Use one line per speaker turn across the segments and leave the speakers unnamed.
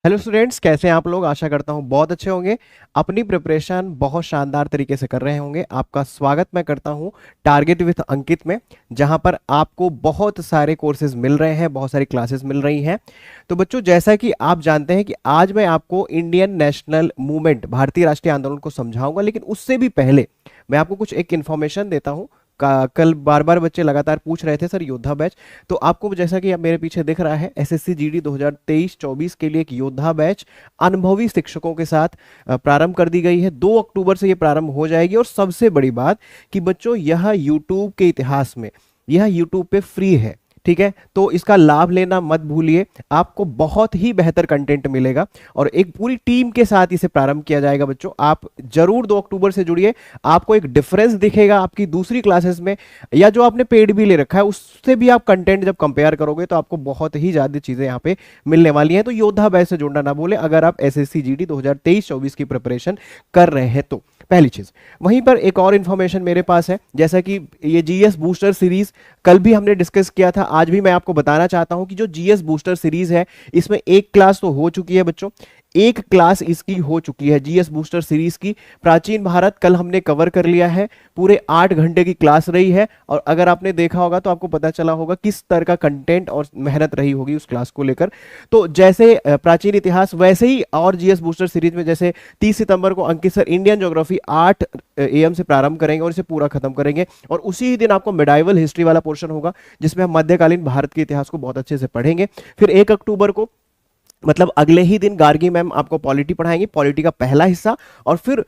Hello students, कैसे हैं आप लोग। आशा करता हूं बहुत अच्छे होंगे। अपनी प्रिपरेशन बहुत शानदार तरीके से कर रहे होंगे। आपका स्वागत मैं करता हूं टारगेट विथ अंकित में, जहां पर आपको बहुत सारे कोर्सेज मिल रहे हैं, बहुत सारी क्लासेस मिल रही हैं। तो बच्चों, जैसा कि आप जानते हैं कि आज मैं आपको इंडियन नेशनल मूवमेंट, भारतीय राष्ट्रीय आंदोलन को समझाऊंगा, लेकिन उससे भी पहले मैं आपको कुछ एक इन्फॉर्मेशन देता हूं। कल बार बार बच्चे लगातार पूछ रहे थे सर योद्धा बैच, तो आपको जैसा कि अब मेरे पीछे दिख रहा है एसएससी जीडी 2023-24 के लिए एक योद्धा बैच अनुभवी शिक्षकों के साथ प्रारंभ कर दी गई है। 2 अक्टूबर से ये प्रारंभ हो जाएगी। और सबसे बड़ी बात कि बच्चों, यह यूट्यूब के इतिहास में यह यूट्यूब पे फ्री है। ठीक है, तो इसका लाभ लेना मत भूलिए। आपको बहुत ही बेहतर कंटेंट मिलेगा और एक पूरी टीम के साथ इसे प्रारंभ किया जाएगा। बच्चों, आप जरूर 2 अक्टूबर से जुड़िए। आपको एक डिफरेंस दिखेगा आपकी दूसरी क्लासेस में, या जो आपने पेड भी ले रखा है उससे भी आप कंटेंट जब कंपेयर करोगे तो आपको बहुत ही ज्यादा चीजें यहाँ पे मिलने वाली हैं। तो योद्धा बैच से जुड़ना ना भूले अगर आप एसएससी जीडी 2023-24 की प्रिपरेशन कर रहे हैं तो। पहली चीज, वहीं पर एक और इंफॉर्मेशन मेरे पास है, जैसा कि ये जीएस बूस्टर सीरीज कल भी हमने डिस्कस किया था, आज भी मैं आपको बताना चाहता हूं कि जो जीएस बूस्टर सीरीज है इसमें एक क्लास तो हो चुकी है बच्चों। एक क्लास इसकी हो चुकी है जीएस बूस्टर सीरीज की। प्राचीन भारत कल हमने कवर कर लिया है, पूरे 8 घंटे की क्लास रही है। और अगर आपने देखा होगा तो आपको पता चला होगा किस तरह का कंटेंट और मेहनत रही होगी उस क्लास को लेकर। तो जैसे प्राचीन इतिहास, वैसे ही और जीएस बूस्टर सीरीज में जैसे 30 सितंबर को अंकित सर इंडियन ज्योग्राफी 8 एएम से प्रारंभ करेंगे और इसे पूरा खत्म करेंगे। और उसी ही दिन आपको मिडाइवल हिस्ट्री वाला पोर्शन होगा जिसमें हम मध्यकालीन भारत के इतिहास को बहुत अच्छे से पढ़ेंगे। फिर 1 अक्टूबर को, मतलब अगले ही दिन, गार्गी मैम आपको पॉलिटी पढ़ाएंगे, पॉलिटी का पहला हिस्सा। और फिर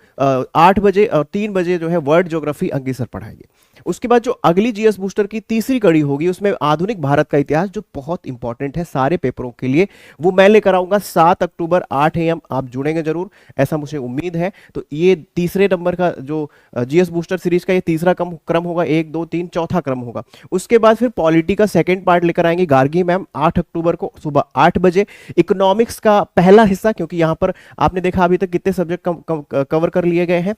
8 बजे और 3 बजे जो है वर्ल्ड ज्योग्राफी अंकित सर पढ़ाएंगे। उसके बाद जो अगली जीएस बूस्टर की तीसरी कड़ी होगी उसमें आधुनिक भारत का इतिहास, जो बहुत इंपॉर्टेंट है सारे पेपरों के लिए, वो मैं लेकर आऊंगा 7 अक्टूबर 8 एएम। आप जुड़ेंगे जरूर, ऐसा मुझे उम्मीद है। तो ये तीसरे नंबर का जो जीएस बूस्टर सीरीज का ये तीसरा क्रम होगा। 1 2 3 चौथा क्रम होगा। उसके बाद फिर पॉलिटी का सेकेंड पार्ट लेकर आएंगे गार्गी मैम 8 अक्टूबर को सुबह 8 बजे। इकोनॉमिक्स का पहला हिस्सा, क्योंकि यहां पर आपने देखा अभी तक कितने सब्जेक्ट कवर कर लिए गए हैं,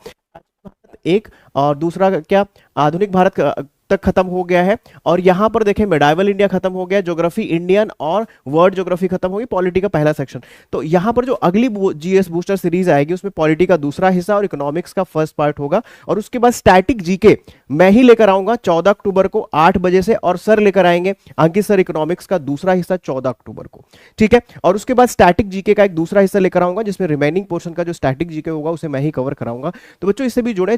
एक, और दूसरा क्या, आधुनिक भारत तक खत्म हो गया है। और यहां पर देखें मिडाइवल इंडिया खत्म हो गया, ज्योग्राफी इंडियन और वर्ल्ड ज्योग्राफी खत्म होगी, पॉलिटी का पहला सेक्शन। तो यहां पर जो अगली जीएस बूस्टर सीरीज आएगी उसमें पॉलिटी का दूसरा हिस्सा और इकोनॉमिक्स का फर्स्ट पार्ट होगा। और उसके बाद स्टैटिक जीके मैं ही लेकर आऊंगा 14 अक्टूबर को 8 बजे से, और सर लेकर आएंगे अंकित सर इकोनॉमिक्स का दूसरा हिस्सा 14 अक्टूबर को। ठीक है, और उसके बाद स्टैटिक जीके का एक दूसरा हिस्सा लेकर आऊंगा जिसमें रिमेनिंग पोर्शन का जो स्टैटिक जीके होगा उसे मैं ही कवर कराऊंगा। तो बच्चों, इससे भी जुड़े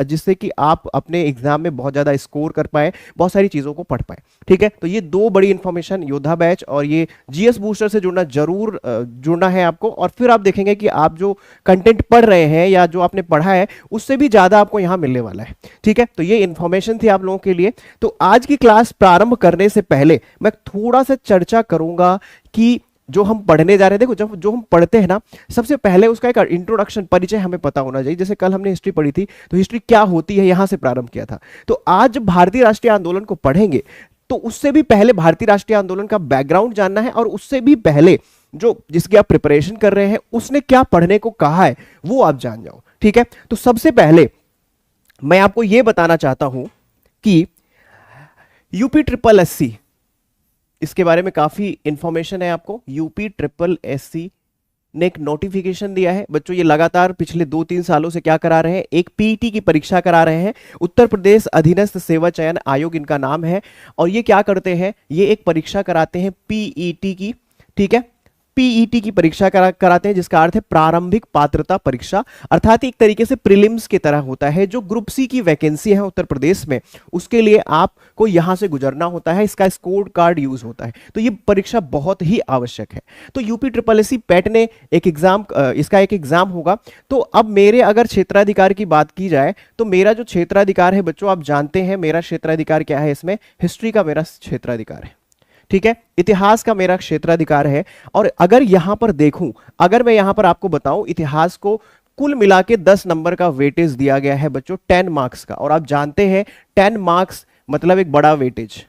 जिससे कि आप अपने एग्जाम में बहुत ज्यादा स्कोर कर पाए, बहुत सारी चीजों को पढ़ पाए। ठीक है, तो ये 2 बड़ी इंफॉर्मेशन, योद्धा बैच और ये जीएस बूस्टर से जुड़ना, जरूर जुड़ना है आपको। और फिर आप देखेंगे कि आप जो कंटेंट पढ़ रहे हैं या जो आपने पढ़ा है उससे भी ज्यादा आपको यहां मिलने वाला है। ठीक है, तो ये इंफॉर्मेशन थी आप लोगों के लिए। तो आज की क्लास प्रारंभ करने से पहले मैं थोड़ा सा चर्चा करूंगा कि जो हम पढ़ने जा रहे हैं, देखो जब जो हम पढ़ते हैं ना, सबसे पहले उसका एक इंट्रोडक्शन, परिचय हमें पता होना चाहिए। जैसे कल हमने हिस्ट्री पढ़ी थी तो हिस्ट्री क्या होती है यहां से प्रारंभ किया था। तो आज जब भारतीय राष्ट्रीय आंदोलन को पढ़ेंगे तो उससे भी पहले भारतीय राष्ट्रीय आंदोलन का बैकग्राउंड जानना है, और उससे भी पहले जो जिसकी आप प्रिपरेशन कर रहे हैं उसने क्या पढ़ने को कहा है वो आप जान जाओ। ठीक है, तो सबसे पहले मैं आपको यह बताना चाहता हूं कि यूपी ट्रिपल एससी, इसके बारे में काफी इंफॉर्मेशन है आपको। यूपी ट्रिपल एससी ने एक नोटिफिकेशन दिया है बच्चों। ये लगातार पिछले 2-3 सालों से क्या करा रहे हैं, एक पीईटी की परीक्षा करा रहे हैं। उत्तर प्रदेश अधीनस्थ सेवा चयन आयोग इनका नाम है। और ये क्या करते हैं, ये एक परीक्षा कराते हैं पीईटी की। ठीक है, पीईटी की परीक्षा कराते हैं, जिसका अर्थ है प्रारंभिक पात्रता परीक्षा, अर्थात एक तरीके से प्रीलिम्स की तरह होता है। जो ग्रुप सी की वैकेंसी है उत्तर प्रदेश में, उसके लिए आपको यहां से गुजरना होता है, इसका स्कोर कार्ड यूज होता है। तो ये परीक्षा बहुत ही आवश्यक है। तो यूपी ट्रिपल एससी पैट ने एक एग्जाम, इसका एक एग्जाम होगा। तो अब मेरे अगर क्षेत्राधिकार की बात की जाए तो मेरा जो क्षेत्राधिकार है बच्चों, आप जानते हैं मेरा क्षेत्राधिकार क्या है, इसमें हिस्ट्री का मेरा क्षेत्राधिकार है। ठीक है, इतिहास का मेरा क्षेत्राधिकार है। और अगर यहां पर देखूं, अगर मैं यहां पर आपको बताऊं, इतिहास को कुल मिला के 10 नंबर का वेटेज दिया गया है बच्चों, 10 मार्क्स का। और आप जानते हैं 10 मार्क्स मतलब एक बड़ा वेटेज।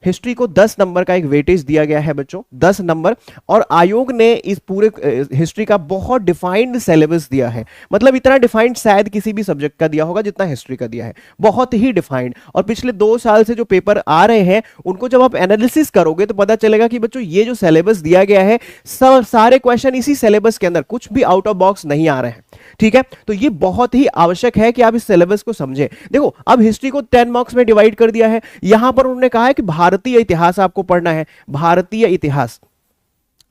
हिस्ट्री को 10 नंबर का एक वेटेज दिया गया है बच्चों, 10 नंबर। और आयोग ने इस पूरे हिस्ट्री का बहुत डिफाइंड सिलेबस दिया है, मतलब इतना डिफाइंड शायद किसी भी सब्जेक्ट का दिया होगा जितना हिस्ट्री का दिया है, बहुत ही डिफाइंड। और पिछले 2 साल से जो पेपर आ रहे हैं उनको जब आप एनालिसिस करोगे तो पता चलेगा कि बच्चों ये जो सिलेबस दिया गया है सारे क्वेश्चन इसी सिलेबस के अंदर, कुछ भी आउट ऑफ बॉक्स नहीं आ रहे हैं। ठीक है, तो ये बहुत ही आवश्यक है कि आप इस सिलेबस को समझें। देखो अब हिस्ट्री को 10 मार्क्स में डिवाइड कर दिया है, यहां पर उन्होंने कहा है कि भारतीय इतिहास आपको पढ़ना है। भारतीय इतिहास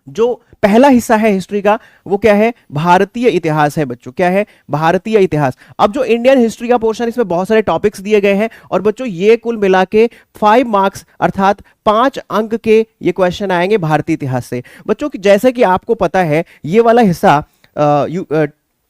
जो पहला हिस्सा है हिस्ट्री का वो क्या है, भारतीय इतिहास है बच्चों, क्या है, भारतीय इतिहास। अब जो इंडियन हिस्ट्री का पोर्शन, इसमें बहुत सारे टॉपिक्स दिए गए हैं और बच्चों ये कुल मिला के 5 मार्क्स अर्थात 5 अंक के ये क्वेश्चन आएंगे भारतीय इतिहास से। बच्चों की जैसे कि आपको पता है ये वाला हिस्सा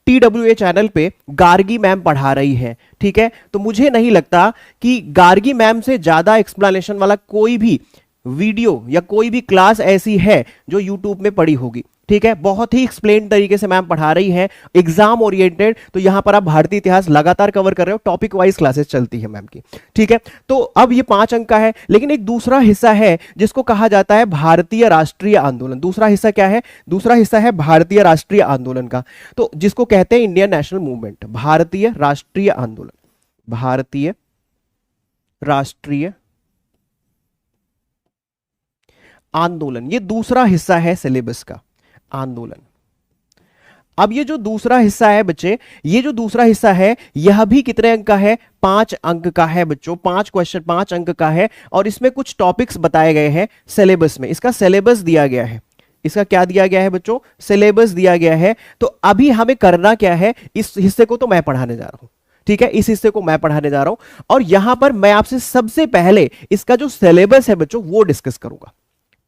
TWA चैनल पे गार्गी मैम पढ़ा रही है। ठीक है, तो मुझे नहीं लगता कि गार्गी मैम से ज्यादा एक्सप्लेनेशन वाला कोई भी वीडियो या कोई भी क्लास ऐसी है जो यूट्यूब में पड़ी होगी। ठीक है, बहुत ही एक्सप्लेन तरीके से मैम पढ़ा रही है, एग्जाम ओरिएंटेड। तो यहां पर आप भारतीय इतिहास लगातार कवर कर रहे हो, टॉपिक वाइज क्लासेस चलती है मैम की। ठीक है, तो अब ये 5 अंक का है, लेकिन एक दूसरा हिस्सा है जिसको कहा जाता है भारतीय राष्ट्रीय आंदोलन। दूसरा हिस्सा क्या है, दूसरा हिस्सा है भारतीय राष्ट्रीय आंदोलन का, तो जिसको कहते हैं इंडियन नेशनल मूवमेंट, भारतीय राष्ट्रीय आंदोलन, भारतीय राष्ट्रीय आंदोलन, ये दूसरा हिस्सा है सिलेबस का, आंदोलन। अब ये जो दूसरा हिस्सा है बच्चे, ये जो दूसरा हिस्सा है यह भी कितने अंक का है, 5 अंक का है बच्चों, 5 क्वेश्चन 5 अंक का है। और इसमें कुछ टॉपिक्स बताए गए हैं सिलेबस में, इसका सिलेबस दिया गया है, इसका क्या दिया गया है बच्चों, सिलेबस दिया गया है। तो अभी हमें करना क्या है, इस हिस्से को तो मैं पढ़ाने जा रहा हूं। ठीक है, इस हिस्से को मैं पढ़ाने जा रहा हूं और यहां पर मैं आपसे सबसे पहले इसका जो सिलेबस है बच्चों वो डिस्कस करूंगा।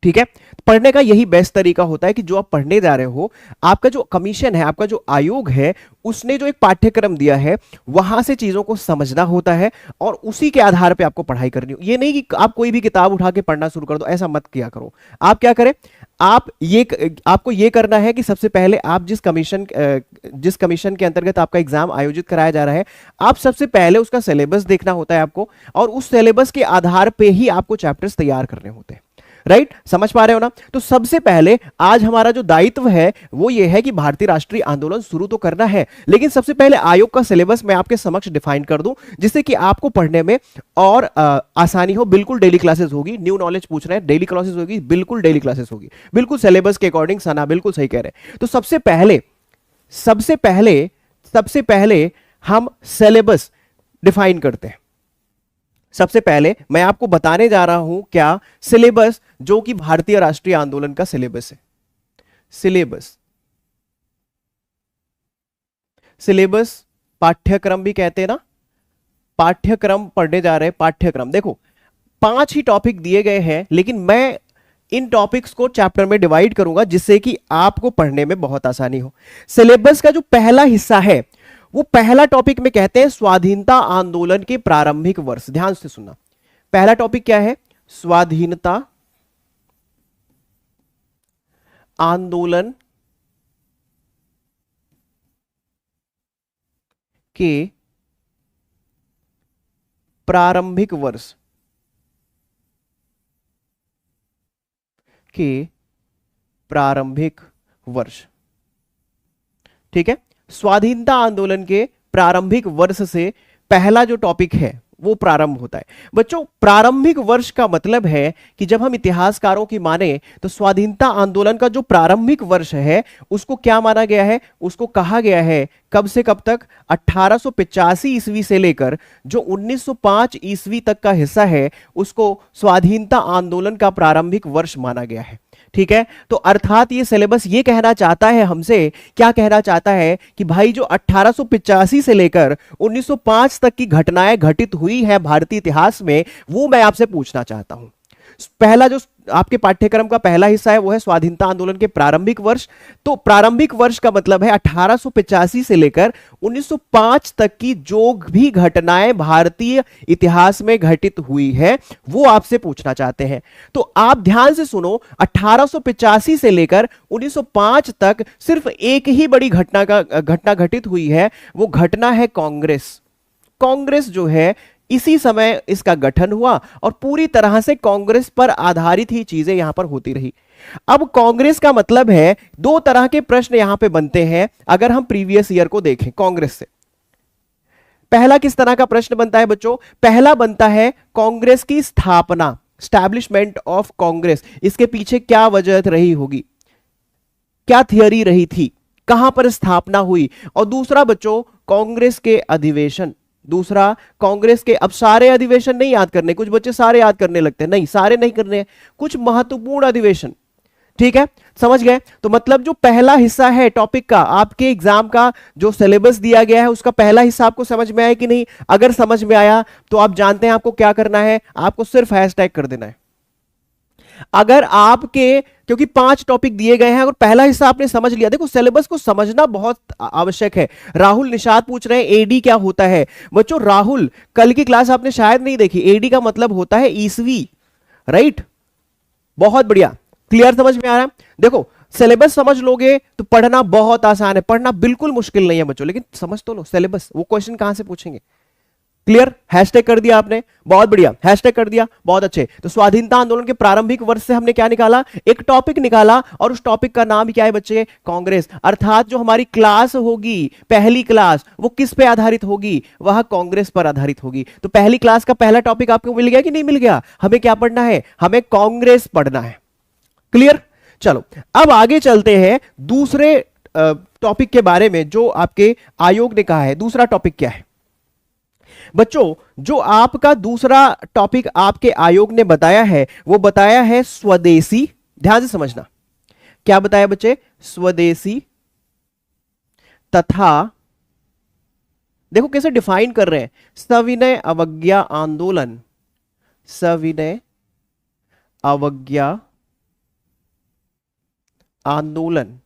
ठीक है, पढ़ने का यही बेस्ट तरीका होता है कि जो आप पढ़ने जा रहे हो, आपका जो कमीशन है, आपका जो आयोग है, उसने जो एक पाठ्यक्रम दिया है वहां से चीजों को समझना होता है और उसी के आधार पे आपको पढ़ाई करनी हो। ये नहीं कि आप कोई भी किताब उठा के पढ़ना शुरू कर दो, ऐसा मत किया करो। आप क्या करें, आपको ये करना है कि सबसे पहले आप जिस कमीशन के अंतर्गत आपका एग्जाम आयोजित कराया जा रहा है, आप सबसे पहले उसका सिलेबस देखना होता है आपको, और उस सिलेबस के आधार पे ही आपको चैप्टर्स तैयार करने होते हैं। राइट, समझ पा रहे हो ना। तो सबसे पहले आज हमारा जो दायित्व है वो ये है कि भारतीय राष्ट्रीय आंदोलन शुरू तो करना है, लेकिन सबसे पहले आयोग का सिलेबस मैं आपके समक्ष डिफाइन कर दूं जिससे कि आपको पढ़ने में और आसानी हो। बिल्कुल डेली क्लासेस होगी, न्यू नॉलेज पूछ रहे हैं, डेली क्लासेस होगी, बिल्कुल डेली क्लासेस होगी, बिल्कुल सिलेबस के अकॉर्डिंग। सना बिल्कुल सही कह रहे हैं। तो सबसे पहले हम सिलेबस डिफाइन करते हैं। सबसे पहले मैं आपको बताने जा रहा हूं क्या, सिलेबस, जो कि भारतीय राष्ट्रीय आंदोलन का सिलेबस है। सिलेबस पाठ्यक्रम भी कहते हैं ना, पाठ्यक्रम पढ़ने जा रहे हैं, पाठ्यक्रम। देखो 5 ही टॉपिक दिए गए हैं, लेकिन मैं इन टॉपिक्स को चैप्टर में डिवाइड करूंगा जिससे कि आपको पढ़ने में बहुत आसानी हो। सिलेबस का जो पहला हिस्सा है वो पहला टॉपिक में कहते हैं स्वाधीनता आंदोलन के प्रारंभिक वर्ष। ध्यान से सुनना, पहला टॉपिक क्या है, स्वाधीनता आंदोलन के प्रारंभिक वर्ष ठीक है, स्वाधीनता आंदोलन के प्रारंभिक वर्ष से पहला जो टॉपिक है वो प्रारंभ होता है। बच्चों प्रारंभिक वर्ष का मतलब है कि जब हम इतिहासकारों की माने तो स्वाधीनता आंदोलन का जो प्रारंभिक वर्ष है उसको क्या माना गया है, उसको कहा गया है कब से कब तक, 1885 ईस्वी से लेकर जो 1905 ईस्वी तक का हिस्सा है उसको स्वाधीनता आंदोलन का प्रारंभिक वर्ष माना गया है। ठीक है, तो अर्थात ये सिलेबस ये कहना चाहता है हमसे, क्या कहना चाहता है कि भाई जो 1885 से लेकर 1905 तक की घटनाएं घटित हुई है भारतीय इतिहास में, वो मैं आपसे पूछना चाहता हूं। पहला जो आपके पाठ्यक्रम का पहला हिस्सा है वो है स्वाधीनता आंदोलन के प्रारंभिक वर्ष। तो प्रारंभिक वर्ष का मतलब है 1885 से लेकर 1905 तक की जो भी घटनाएं भारतीय इतिहास में घटित हुई है वो आपसे पूछना चाहते हैं। तो आप ध्यान से सुनो, 1885 से लेकर 1905 तक सिर्फ एक ही बड़ी घटना घटित हुई है, वो घटना है कांग्रेस जो है इसी समय इसका गठन हुआ और पूरी तरह से कांग्रेस पर आधारित ही चीजें यहां पर होती रही। अब कांग्रेस का मतलब है, दो तरह के प्रश्न यहां पे बनते हैं अगर हम प्रीवियस ईयर को देखें कांग्रेस से। पहला किस तरह का प्रश्न बनता है बच्चों? पहला बनता है कांग्रेस की स्थापना, स्टैब्लिशमेंट ऑफ कांग्रेस, इसके पीछे क्या वजह रही होगी, क्या थियरी रही थी, कहां पर स्थापना हुई। और दूसरा बच्चों कांग्रेस के अधिवेशन, दूसरा कांग्रेस के, अब सारे अधिवेशन नहीं याद करने, कुछ बच्चे सारे याद करने लगते हैं, नहीं सारे नहीं करने, कुछ महत्वपूर्ण अधिवेशन, ठीक है, समझ गए। तो मतलब जो पहला हिस्सा है टॉपिक का, आपके एग्जाम का जो सिलेबस दिया गया है उसका पहला हिस्सा आपको समझ में आया कि नहीं? अगर समझ में आया तो आप जानते हैं आपको क्या करना है, आपको सिर्फ हैशटैग कर देना है। अगर आपके, क्योंकि 5 टॉपिक दिए गए हैं, अगर पहला हिस्सा आपने समझ लिया, देखो सिलेबस को समझना बहुत आवश्यक है। राहुल निषाद पूछ रहे हैं एडी क्या होता है। बच्चों राहुल, कल की क्लास आपने शायद नहीं देखी, एडी का मतलब होता है ईसवी, राइट, बहुत बढ़िया, क्लियर, समझ में आ रहा है। देखो सिलेबस समझ लोगे तो पढ़ना बहुत आसान है, पढ़ना बिल्कुल मुश्किल नहीं है बच्चों, लेकिन समझ तो लो सिलेबस, वो क्वेश्चन कहां से पूछेंगे। क्लियर, हैशटैग कर दिया आपने, बहुत बढ़िया, हैशटैग कर दिया, बहुत अच्छे। तो स्वाधीनता आंदोलन के प्रारंभिक वर्ष से हमने क्या निकाला, एक टॉपिक निकाला, और उस टॉपिक का नाम क्या है बच्चे, कांग्रेस। अर्थात जो हमारी क्लास होगी, पहली क्लास, वो किस पे आधारित होगी, वह कांग्रेस पर आधारित होगी। तो पहली क्लास का पहला टॉपिक आपको मिल गया कि नहीं मिल गया? हमें क्या पढ़ना है, हमें कांग्रेस पढ़ना है। क्लियर, चलो अब आगे चलते हैं दूसरे टॉपिक के बारे में जो आपके आयोग ने कहा है। दूसरा टॉपिक क्या है बच्चों? जो आपका दूसरा टॉपिक आपके आयोग ने बताया है वो बताया है स्वदेशी, ध्यान से समझना, क्या बताया बच्चे, स्वदेशी तथा, देखो कैसे डिफाइन कर रहे हैं, सविनय अवज्ञा आंदोलन, सविनय अवज्ञा आंदोलन,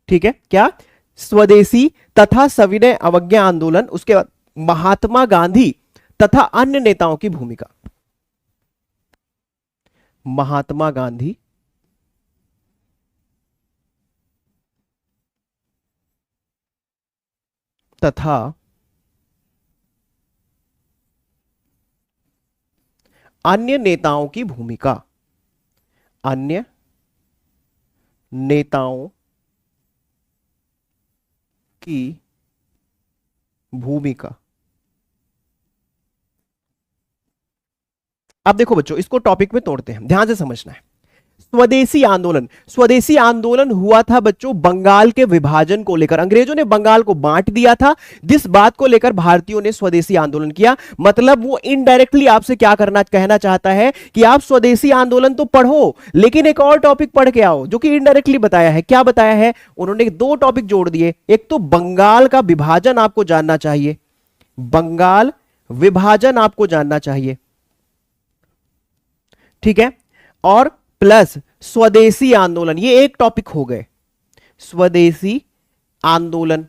ठीक है, क्या, स्वदेशी तथा सविनय अवज्ञा आंदोलन, उसके बाद महात्मा गांधी तथा अन्य नेताओं की भूमिका, महात्मा गांधी तथा अन्य नेताओं की भूमिका, अन्य नेताओं की भूमिका। अब देखो बच्चों इसको टॉपिक में तोड़ते हैं, ध्यान से समझना है। स्वदेशी आंदोलन, स्वदेशी आंदोलन हुआ था बच्चों बंगाल के विभाजन को लेकर, अंग्रेजों ने बंगाल को बांट दिया था, जिस बात को लेकर भारतीयों ने स्वदेशी आंदोलन किया। मतलब वो इनडायरेक्टली आपसे क्या करना, कहना चाहता है कि आप स्वदेशी आंदोलन तो पढ़ो लेकिन एक और टॉपिक पढ़ के आओ, जो कि इनडायरेक्टली बताया है। क्या बताया है उन्होंने? 2 टॉपिक जोड़ दिए, एक तो बंगाल का विभाजन आपको जानना चाहिए, बंगाल विभाजन आपको जानना चाहिए, ठीक है, और प्लस स्वदेशी आंदोलन, ये एक टॉपिक हो गए, स्वदेशी आंदोलन,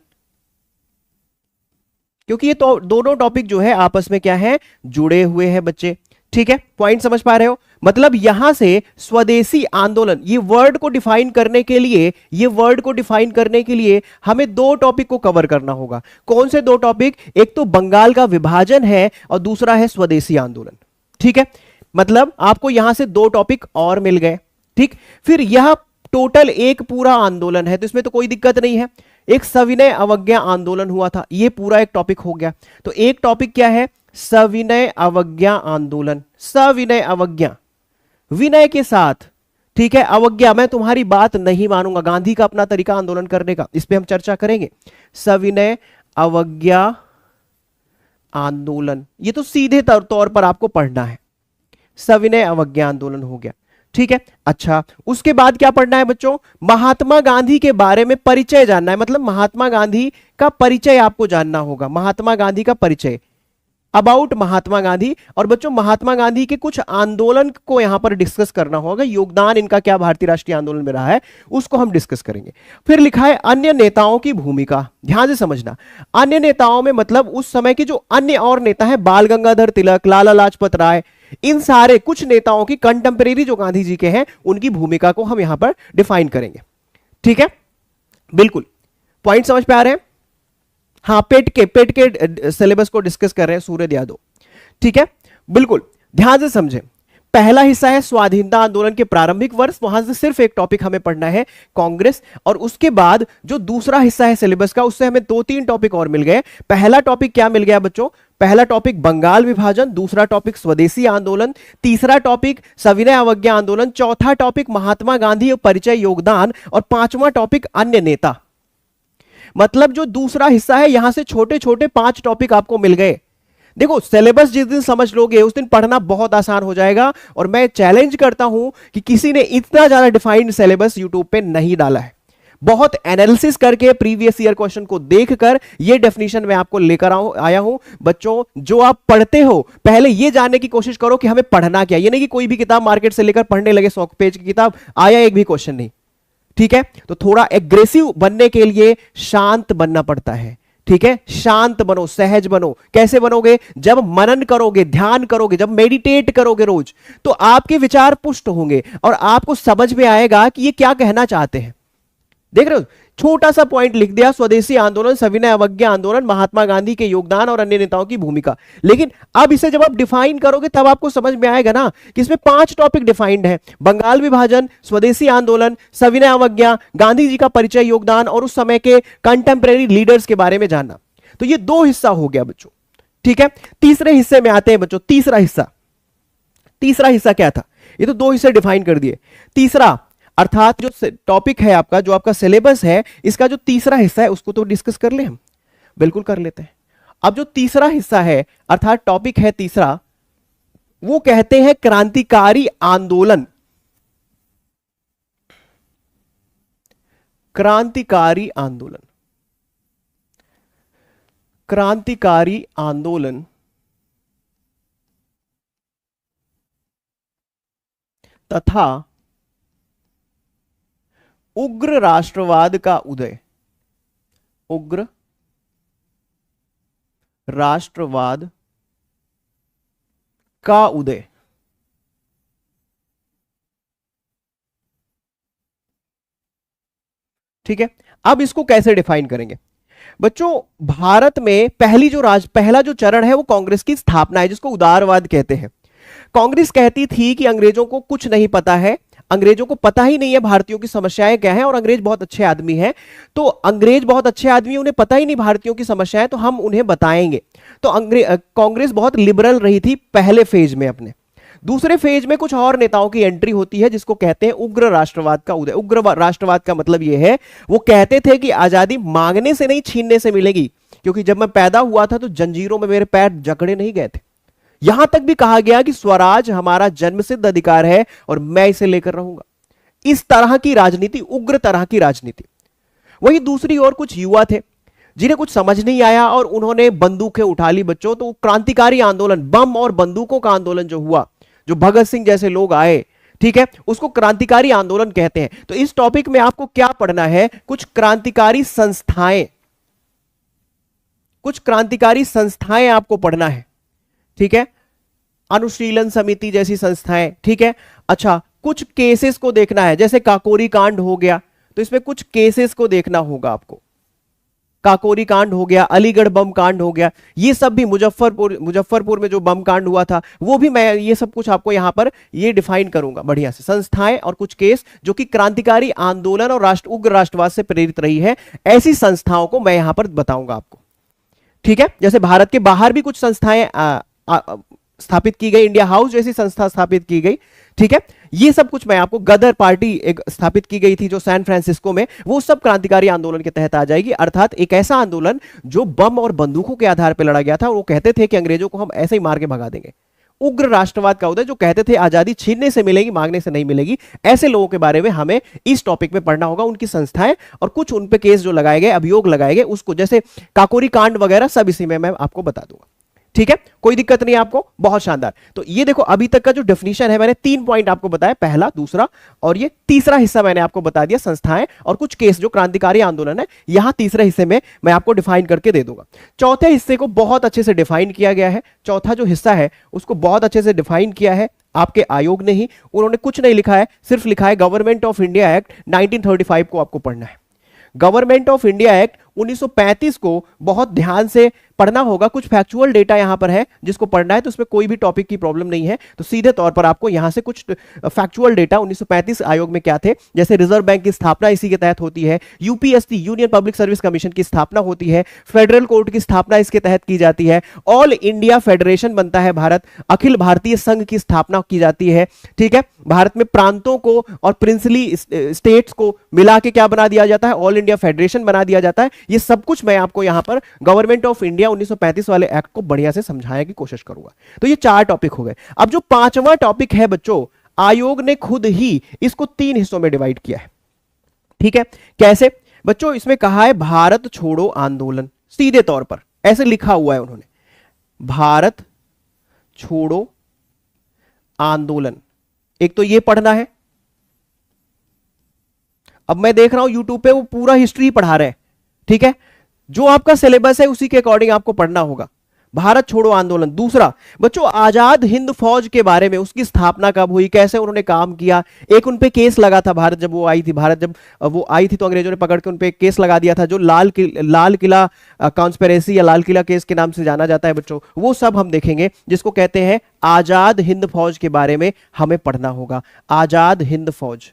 क्योंकि ये तो दोनों टॉपिक जो है आपस में क्या है, जुड़े हुए हैं बच्चे, ठीक है, पॉइंट समझ पा रहे हो। मतलब यहां से स्वदेशी आंदोलन, ये वर्ड को डिफाइन करने के लिए, ये वर्ड को डिफाइन करने के लिए हमें 2 टॉपिक को कवर करना होगा। कौन से 2 टॉपिक? एक तो बंगाल का विभाजन है और दूसरा है स्वदेशी आंदोलन, ठीक है। मतलब आपको यहां से 2 टॉपिक और मिल गए, ठीक। फिर यह टोटल एक पूरा आंदोलन है तो इसमें तो कोई दिक्कत नहीं है। एक सविनय अवज्ञा आंदोलन हुआ था, ये पूरा एक टॉपिक हो गया। तो एक टॉपिक क्या है? सविनय अवज्ञा आंदोलन, सविनय अवज्ञा, विनय के साथ, ठीक है, अवज्ञा, मैं तुम्हारी बात नहीं मानूंगा, गांधी का अपना तरीका आंदोलन करने का, इस पे हम चर्चा करेंगे। सविनय अवज्ञा आंदोलन, ये तो सीधे तौर पर आपको पढ़ना है, सविनय अवज्ञा आंदोलन हो गया, ठीक है। अच्छा, उसके बाद क्या पढ़ना है बच्चों? महात्मा गांधी के बारे में परिचय जानना है, मतलब महात्मा गांधी का परिचय आपको जानना होगा, महात्मा गांधी का परिचय, अबाउट महात्मा गांधी। और बच्चों महात्मा गांधी के कुछ आंदोलन को यहां पर डिस्कस करना होगा, योगदान इनका क्या भारतीय राष्ट्रीय आंदोलन में रहा है उसको हम डिस्कस करेंगे। फिर लिखा है अन्य नेताओं की भूमिका, ध्यान से समझना, अन्य नेताओं में मतलब उस समय के जो अन्य और नेता हैं, बाल गंगाधर तिलक, लाला लाजपत राय, इन सारे कुछ नेताओं की कंटेम्परेरी जो गांधी जी के हैं उनकी भूमिका को हम यहां पर डिफाइन करेंगे, ठीक है। बिल्कुल, पॉइंट समझ पे आ रहे हैं? हाँ, पेट के सिलेबस को डिस्कस कर रहे हैं सूर्य यादव। ठीक है, बिल्कुल ध्यान से समझें। पहला हिस्सा है स्वाधीनता आंदोलन के प्रारंभिक वर्ष, वहां से सिर्फ एक टॉपिक हमें पढ़ना है कांग्रेस, और उसके बाद जो दूसरा हिस्सा है सिलेबस का, उससे हमें 2-3 टॉपिक और मिल गए। पहला टॉपिक क्या मिल गया बच्चों? पहला टॉपिक बंगाल विभाजन, दूसरा टॉपिक स्वदेशी आंदोलन, तीसरा टॉपिक सविनय अवज्ञा आंदोलन, चौथा टॉपिक महात्मा गांधी और परिचय योगदान, और पांचवा टॉपिक अन्य नेता। मतलब जो दूसरा हिस्सा है, यहां से छोटे छोटे 5 टॉपिक आपको मिल गए। देखो, सिलेबस जिस दिन समझ लोगे उस दिन पढ़ना बहुत आसान हो जाएगा, और मैं चैलेंज करता हूं कि किसी ने इतना ज्यादा डिफाइंड सिलेबस यूट्यूब पे नहीं डाला है। बहुत एनालिसिस करके प्रीवियस ईयर क्वेश्चन को देखकर ये डेफिनेशन मैं आपको लेकर आया हूं। बच्चों, जो आप पढ़ते हो पहले ये जानने की कोशिश करो कि हमें पढ़ना क्या। ये नहीं कि कोई भी किताब मार्केट से लेकर पढ़ने लगे 100 पेज की किताब, आया एक भी क्वेश्चन नहीं। ठीक है, तो थोड़ा एग्रेसिव बनने के लिए शांत बनना पड़ता है। ठीक है, शांत बनो, सहज बनो। कैसे बनोगे? जब मनन करोगे, ध्यान करोगे, जब मेडिटेट करोगे रोज, तो आपके विचार पुष्ट होंगे और आपको समझ में आएगा कि ये क्या कहना चाहते हैं। देख रहे हो, छोटा सा पॉइंट लिख दिया, स्वदेशी आंदोलन, सविनय अवज्ञा आंदोलन, महात्मा गांधी के योगदान और अन्य नेताओं की भूमिका। लेकिन अब इसे जब आप डिफाइन करोगे तब आपको समझ में आएगा ना कि इसमें 5 टॉपिक डिफाइंड है: बंगाल विभाजन, स्वदेशी आंदोलन, सविनय अवज्ञा, गांधी जी का परिचय योगदान और उस समय के कंटेम्परेरी लीडर्स के बारे में जानना। तो ये 2 हिस्सा हो गया बच्चों। ठीक है, तीसरे हिस्से में आते हैं बच्चों। तीसरा हिस्सा क्या था? ये तो 2 हिस्से डिफाइन कर दिए। तीसरा अर्थात जो टॉपिक है आपका, जो आपका सिलेबस है, इसका जो तीसरा हिस्सा है उसको तो डिस्कस कर ले हम। बिल्कुल कर लेते हैं। अब जो तीसरा हिस्सा है अर्थात टॉपिक है तीसरा, वो कहते हैं क्रांतिकारी आंदोलन। क्रांतिकारी आंदोलन, क्रांतिकारी आंदोलन तथा उग्र राष्ट्रवाद का उदय। उग्र राष्ट्रवाद का उदय। ठीक है, अब इसको कैसे डिफाइन करेंगे बच्चों? भारत में पहला जो चरण है वो कांग्रेस की स्थापना है, जिसको उदारवाद कहते हैं। कांग्रेस कहती थी कि अंग्रेजों को कुछ नहीं पता है, अंग्रेजों को पता ही नहीं है भारतीयों की समस्याएं क्या हैं, और अंग्रेज बहुत अच्छे आदमी हैं। तो अंग्रेज बहुत अच्छे आदमी, उन्हें पता ही नहीं भारतीयों की समस्याएं, तो हम उन्हें बताएंगे। तो कांग्रेस बहुत लिबरल रही थी पहले फेज में अपने। दूसरे फेज में कुछ और नेताओं की एंट्री होती है, जिसको कहते हैं उग्र राष्ट्रवाद का उदय। उग्र राष्ट्रवाद का मतलब यह है, वो कहते थे कि आजादी मांगने से नहीं छीनने से मिलेगी, क्योंकि जब मैं पैदा हुआ था तो जंजीरों में मेरे पैर जकड़े नहीं गए थे। यहां तक भी कहा गया कि स्वराज हमारा जन्मसिद्ध अधिकार है और मैं इसे लेकर रहूंगा। इस तरह की राजनीति, उग्र तरह की राजनीति। वही दूसरी ओर कुछ युवा थे जिन्हें कुछ समझ नहीं आया और उन्होंने बंदूकें उठा ली बच्चों। तो क्रांतिकारी आंदोलन, बम और बंदूकों का आंदोलन जो हुआ, जो भगत सिंह जैसे लोग आए, ठीक है, उसको क्रांतिकारी आंदोलन कहते हैं। तो इस टॉपिक में आपको क्या पढ़ना है? कुछ क्रांतिकारी संस्थाएं, कुछ क्रांतिकारी संस्थाएं आपको पढ़ना है। ठीक है, अनुशीलन समिति जैसी संस्थाएं। ठीक है, अच्छा, कुछ केसेस को देखना है, जैसे काकोरी कांड हो गया, तो इसमें कुछ केसेस को देखना होगा आपको। काकोरी कांड हो गया, अलीगढ़ बम कांड हो गया, ये सब भी मुजफ्फरपुर में जो बम कांड हुआ था वो भी मैं ये सब कुछ आपको यहां पर ये डिफाइन करूंगा बढ़िया से। संस्थाएं और कुछ केस जो कि क्रांतिकारी आंदोलन और उग्र राष्ट्रवाद से प्रेरित रही है, ऐसी संस्थाओं को मैं यहां पर बताऊंगा आपको। ठीक है, जैसे भारत के बाहर भी कुछ संस्थाएं स्थापित की गई, इंडिया हाउस जैसी संस्था स्थापित की गई। ठीक है, ये सब कुछ मैं आपको, गदर पार्टी एक स्थापित की गई थी जो सैन फ्रांसिस्को में, वो सब क्रांतिकारी आंदोलन के तहत आ जाएगी। अर्थात एक ऐसा आंदोलन जो बम और बंदूकों के आधार पर लड़ा गया था। वो कहते थे कि अंग्रेजों को हम ऐसे ही मार के भगा देंगे। उग्र राष्ट्रवाद का उदय, जो कहते थे आजादी छीनने से मिलेगी, मांगने से नहीं मिलेगी। ऐसे लोगों के बारे में हमें इस टॉपिक में पढ़ना होगा, उनकी संस्थाएं और कुछ उन पे केस जो लगाए गए, अभियोग लगाए गए, उसको, जैसे काकोरी कांड वगैरह, सब इसी में मैं आपको बता दूंगा। ठीक है, कोई दिक्कत नहीं आपको, बहुत शानदार। तो ये देखो, अभी तक का जो डेफिनेशन है, मैंने 3 पॉइंट आपको बताया, पहला, दूसरा और ये तीसरा हिस्सा मैंने आपको बता दिया, संस्थाएं और कुछ केस जो क्रांतिकारी आंदोलन है। यहां तीसरे हिस्से में मैं आपको डिफाइन करके दे दूंगा। चौथे हिस्से को बहुत अच्छे से डिफाइन किया गया है। चौथा जो हिस्सा है उसको बहुत अच्छे से डिफाइन किया है आपके आयोग ने ही। उन्होंने कुछ नहीं लिखा है, सिर्फ लिखा है गवर्नमेंट ऑफ इंडिया एक्ट 1935 को आपको पढ़ना है। गवर्नमेंट ऑफ इंडिया एक्ट 1935 को बहुत ध्यान से पढ़ना होगा। कुछ फैक्चुअल डेटा यहां पर है जिसको पढ़ना है, तो उसमें कोई भी टॉपिक की प्रॉब्लम नहीं है। तो सीधे तौर पर आपको यहां से कुछ फैक्चुअल डेटा 1935 आयोग में क्या थे, जैसे रिजर्व बैंक की स्थापना इसी के तहत होती है, UPSC union public service commission की स्थापना होती है, फेडरल कोर्ट की स्थापना इसके तहत की जाती है, ऑल इंडिया फेडरेशन बनता है भारत, अखिल भारतीय संघ की स्थापना की जाती है। ठीक है, भारत में प्रांतों को और प्रिंसली स्टेट्स को मिला के क्या बना दिया जाता है, ऑल इंडिया फेडरेशन बना दिया जाता है। ये सब कुछ मैं आपको यहां पर गवर्नमेंट ऑफ इंडिया 1935 वाले एक्ट को बढ़िया से समझाने की कोशिश करूंगा। तो ये 4 टॉपिक हो गए। अब जो 5वां टॉपिक है बच्चों, आयोग ने खुद ही इसको 3 हिस्सों में डिवाइड किया है। ठीक है, कैसे बच्चों, इसमें कहा है भारत छोड़ो आंदोलन, सीधे तौर पर ऐसे लिखा हुआ है उन्होंने, भारत छोड़ो आंदोलन। एक तो ये पढ़ना है। अब मैं देख रहा हूं यूट्यूब पे वो पूरा हिस्ट्री पढ़ा रहे हैं। ठीक है, जो आपका सिलेबस है उसी के अकॉर्डिंग आपको पढ़ना होगा। भारत छोड़ो आंदोलन। दूसरा बच्चों, आजाद हिंद फौज के बारे में, उसकी स्थापना कब हुई, कैसे उन्होंने काम किया। एक उन पे केस लगा था, भारत जब वो आई थी, भारत जब वो आई थी तो अंग्रेजों ने पकड़ के उन पे केस लगा दिया था, जो लाल किला कॉन्स्पिरेसी या लाल किला केस के नाम से जाना जाता है बच्चों। वो सब हम देखेंगे, जिसको कहते हैं आजाद हिंद फौज के बारे में हमें पढ़ना होगा। आजाद हिंद फौज,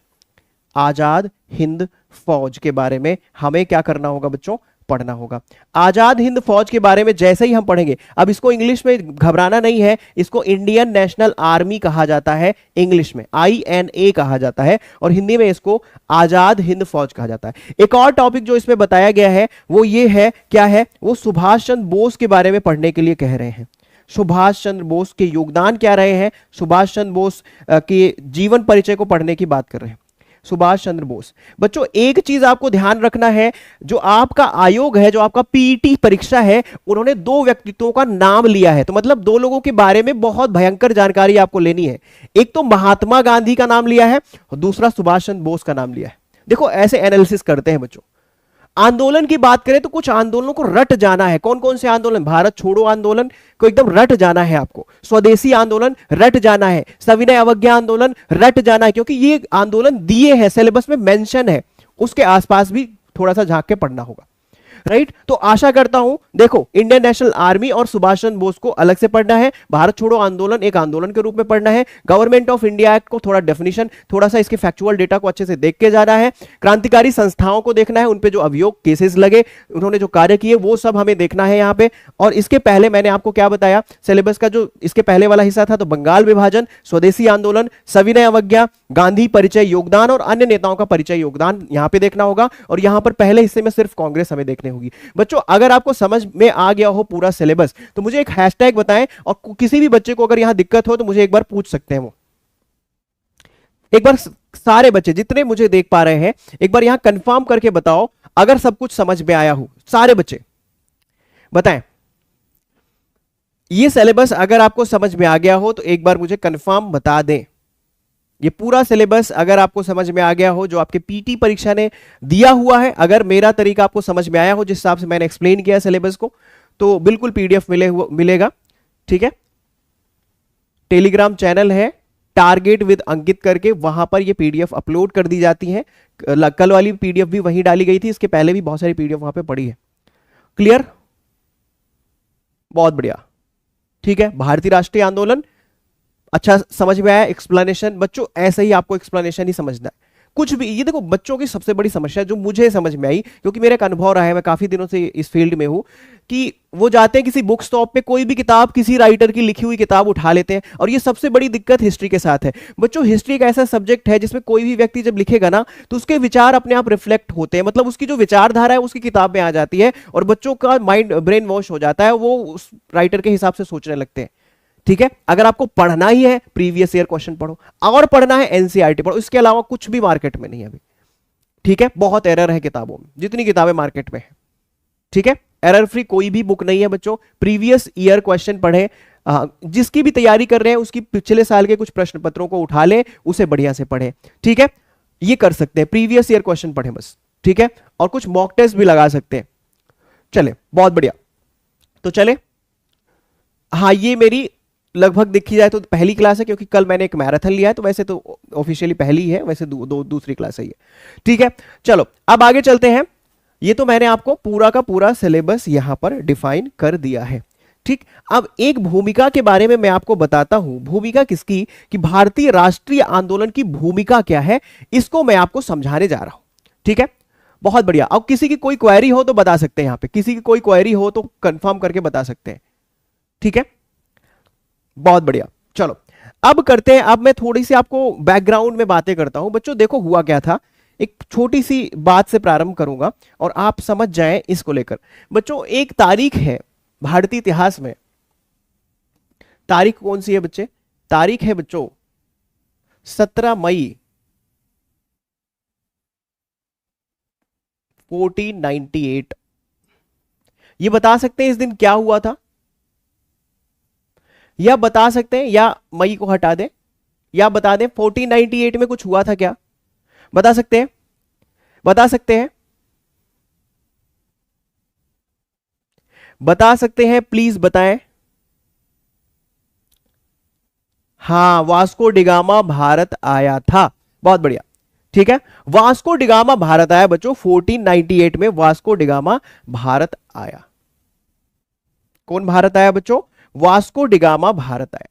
आजाद हिंद फौज के बारे में हमें क्या करना होगा बच्चों, पढ़ना होगा। आजाद हिंद फौज के बारे में जैसे ही हम पढ़ेंगे, अब इसको इंग्लिश में घबराना नहीं है, इसको इंडियन नेशनल आर्मी कहा जाता है, इंग्लिश में INA कहा जाता है, और हिंदी में इसको आजाद हिंद फौज कहा जाता है। एक और टॉपिक जो इसमें बताया गया है वो ये है, क्या है वो, सुभाष चंद्र बोस के बारे में पढ़ने के लिए कह रहे हैं। सुभाष चंद्र बोस के योगदान क्या रहे हैं, सुभाष चंद्र बोस के जीवन परिचय को पढ़ने की बात कर रहे हैं। सुभाष चंद्र बोस। बच्चों एक चीज आपको ध्यान रखना है, जो आपका आयोग है, जो आपका पीईटी परीक्षा है, उन्होंने 2 व्यक्तित्वों का नाम लिया है। तो मतलब 2 लोगों के बारे में बहुत भयंकर जानकारी आपको लेनी है। एक तो महात्मा गांधी का नाम लिया है और दूसरा सुभाष चंद्र बोस का नाम लिया है। देखो ऐसे एनालिसिस करते हैं बच्चों। आंदोलन की बात करें तो कुछ आंदोलनों को रट जाना है। कौन कौन से आंदोलन, भारत छोड़ो आंदोलन को एकदम रट जाना है आपको, स्वदेशी आंदोलन रट जाना है, सविनय अवज्ञा आंदोलन रट जाना है, क्योंकि ये आंदोलन दिए हैं, सिलेबस में मेंशन है। उसके आसपास भी थोड़ा सा झांक के पढ़ना होगा, राइट। तो आशा करता हूं, देखो इंडियन नेशनल आर्मी और सुभाष चंद्र बोस को अलग से पढ़ना है, भारत छोड़ो आंदोलन एक आंदोलन के रूप में पढ़ना है, गवर्नमेंट ऑफ इंडिया एक्ट को थोड़ा डेफिनेशन, थोड़ा सा इसके फैक्चुअल डेटा को अच्छे से देख के जाना है, क्रांतिकारी संस्थाओं को देखना है, उन पे जो अभियोग केसेस लगे, उन्होंने जो कार्य किए वो सब हमें देखना है यहां पे। और इसके पहले मैंने आपको क्या बताया, सिलेबस का जो इसके पहले वाला हिस्सा था, तो बंगाल विभाजन, स्वदेशी आंदोलन, सविनय अवज्ञा, गांधी परिचय योगदान और अन्य नेताओं का परिचय योगदान यहां पे देखना होगा। और यहां पर पहले हिस्से में सिर्फ कांग्रेस हमें देखने होगी। बच्चों अगर आपको समझ में आ गया हो पूरा सिलेबस तो मुझे एक हैशटैग बताएं, और किसी भी बच्चे को अगर यहां दिक्कत हो तो मुझे एक बार पूछ सकते हैं। वो एक बार सारे बच्चे जितने मुझे देख पा रहे हैं एक बार यहां कंफर्म करके बताओ अगर सब कुछ समझ में आया हो। सारे बच्चे बताएं, ये सिलेबस अगर आपको समझ में आ गया हो तो एक बार मुझे कंफर्म बता दें। ये पूरा सिलेबस अगर आपको समझ में आ गया हो, जो आपके पीटी परीक्षा ने दिया हुआ है, अगर मेरा तरीका आपको समझ में आया हो जिस हिसाब से मैंने एक्सप्लेन किया सिलेबस को, तो बिल्कुल पीडीएफ मिलेगा। ठीक है, टेलीग्राम चैनल है टारगेट विद अंकित करके, वहां पर ये पीडीएफ अपलोड कर दी जाती है। कल वाली पीडीएफ भी वहीं डाली गई थी, इसके पहले भी बहुत सारी पीडीएफ वहां पे पड़ी है। क्लियर, बहुत बढ़िया। ठीक है, भारतीय राष्ट्रीय आंदोलन अच्छा समझ में आया। एक्सप्लेनेशन बच्चों ऐसे ही आपको एक्सप्लेनेशन ही समझना है, कुछ भी। ये देखो बच्चों की सबसे बड़ी समस्या जो मुझे समझ में आई, क्योंकि मेरा एक अनुभव रहा है, मैं काफी दिनों से इस फील्ड में हूं, कि वो जाते हैं किसी बुक स्टॉप पे, कोई भी किताब, किसी राइटर की लिखी हुई किताब उठा लेते हैं। और ये सबसे बड़ी दिक्कत हिस्ट्री के साथ है बच्चों। हिस्ट्री एक ऐसा सब्जेक्ट है जिसमें कोई भी व्यक्ति जब लिखेगा ना तो उसके विचार अपने आप रिफ्लेक्ट होते हैं, मतलब उसकी जो विचारधारा है उसकी किताब में आ जाती है, और बच्चों का माइंड ब्रेन वॉश हो जाता है, वो उस राइटर के हिसाब से सोचने लगते हैं। ठीक है, अगर आपको पढ़ना ही है प्रीवियस ईयर क्वेश्चन पढ़ो, और पढ़ना है एनसीईआरटी पढ़ो, इसके अलावा कुछ भी मार्केट में नहीं है अभी। ठीक है, बहुत एरर है किताबों में, जितनी किताबें मार्केट में है। ठीक है, एरर फ्री कोई भी बुक नहीं है बच्चों। प्रीवियस ईयर क्वेश्चन पढ़े, जिसकी भी तैयारी कर रहे हैं उसकी पिछले साल के कुछ प्रश्न पत्रों को उठा ले, उसे बढ़िया से पढ़े। ठीक है, ये कर सकते हैं, प्रीवियस ईयर क्वेश्चन पढ़े बस। ठीक है, और कुछ मॉक टेस्ट भी लगा सकते हैं। चले, बहुत बढ़िया। तो चले, हाँ ये मेरी लगभग देखी जाए तो पहली क्लास है, क्योंकि कल मैंने एक मैराथन लिया है, तो वैसे तो ऑफिशियली पहली है, वैसे दूसरी क्लास है ये। ठीक है, चलो अब आगे चलते हैं। ये तो मैंने आपको पूरा का पूरा सिलेबस यहां पर डिफाइन कर दिया है। ठीक, अब एक भूमिका के बारे में मैं आपको बताता हूं। भूमिका किसकी? कि भारतीय राष्ट्रीय आंदोलन की भूमिका क्या है, इसको मैं आपको समझाने जा रहा हूं। ठीक है, बहुत बढ़िया। अब किसी की कोई क्वेरी हो तो बता सकते हैं, यहां पे किसी की कोई क्वेरी हो तो कंफर्म करके बता सकते हैं। ठीक है, बहुत बढ़िया। चलो अब करते हैं, अब मैं थोड़ी सी आपको बैकग्राउंड में बातें करता हूं। बच्चों देखो हुआ क्या था, एक छोटी सी बात से प्रारंभ करूंगा और आप समझ जाएं इसको लेकर। बच्चों एक तारीख है भारतीय इतिहास में, तारीख कौन सी है बच्चे? तारीख है बच्चों 17 मई 1498। ये बता सकते हैं इस दिन क्या हुआ था, या बता सकते हैं, या मई को हटा दें, या बता दें 1498 में कुछ हुआ था क्या? बता सकते हैं? बता सकते हैं? बता सकते हैं? प्लीज बताएं। हाँ, वास्को डिगामा भारत आया था। बहुत बढ़िया। ठीक है, वास्को डिगामा भारत आया बच्चों 1498 में। वास्को डिगामा भारत आया। कौन भारत आया बच्चों? वास्को डिगामा भारत आया।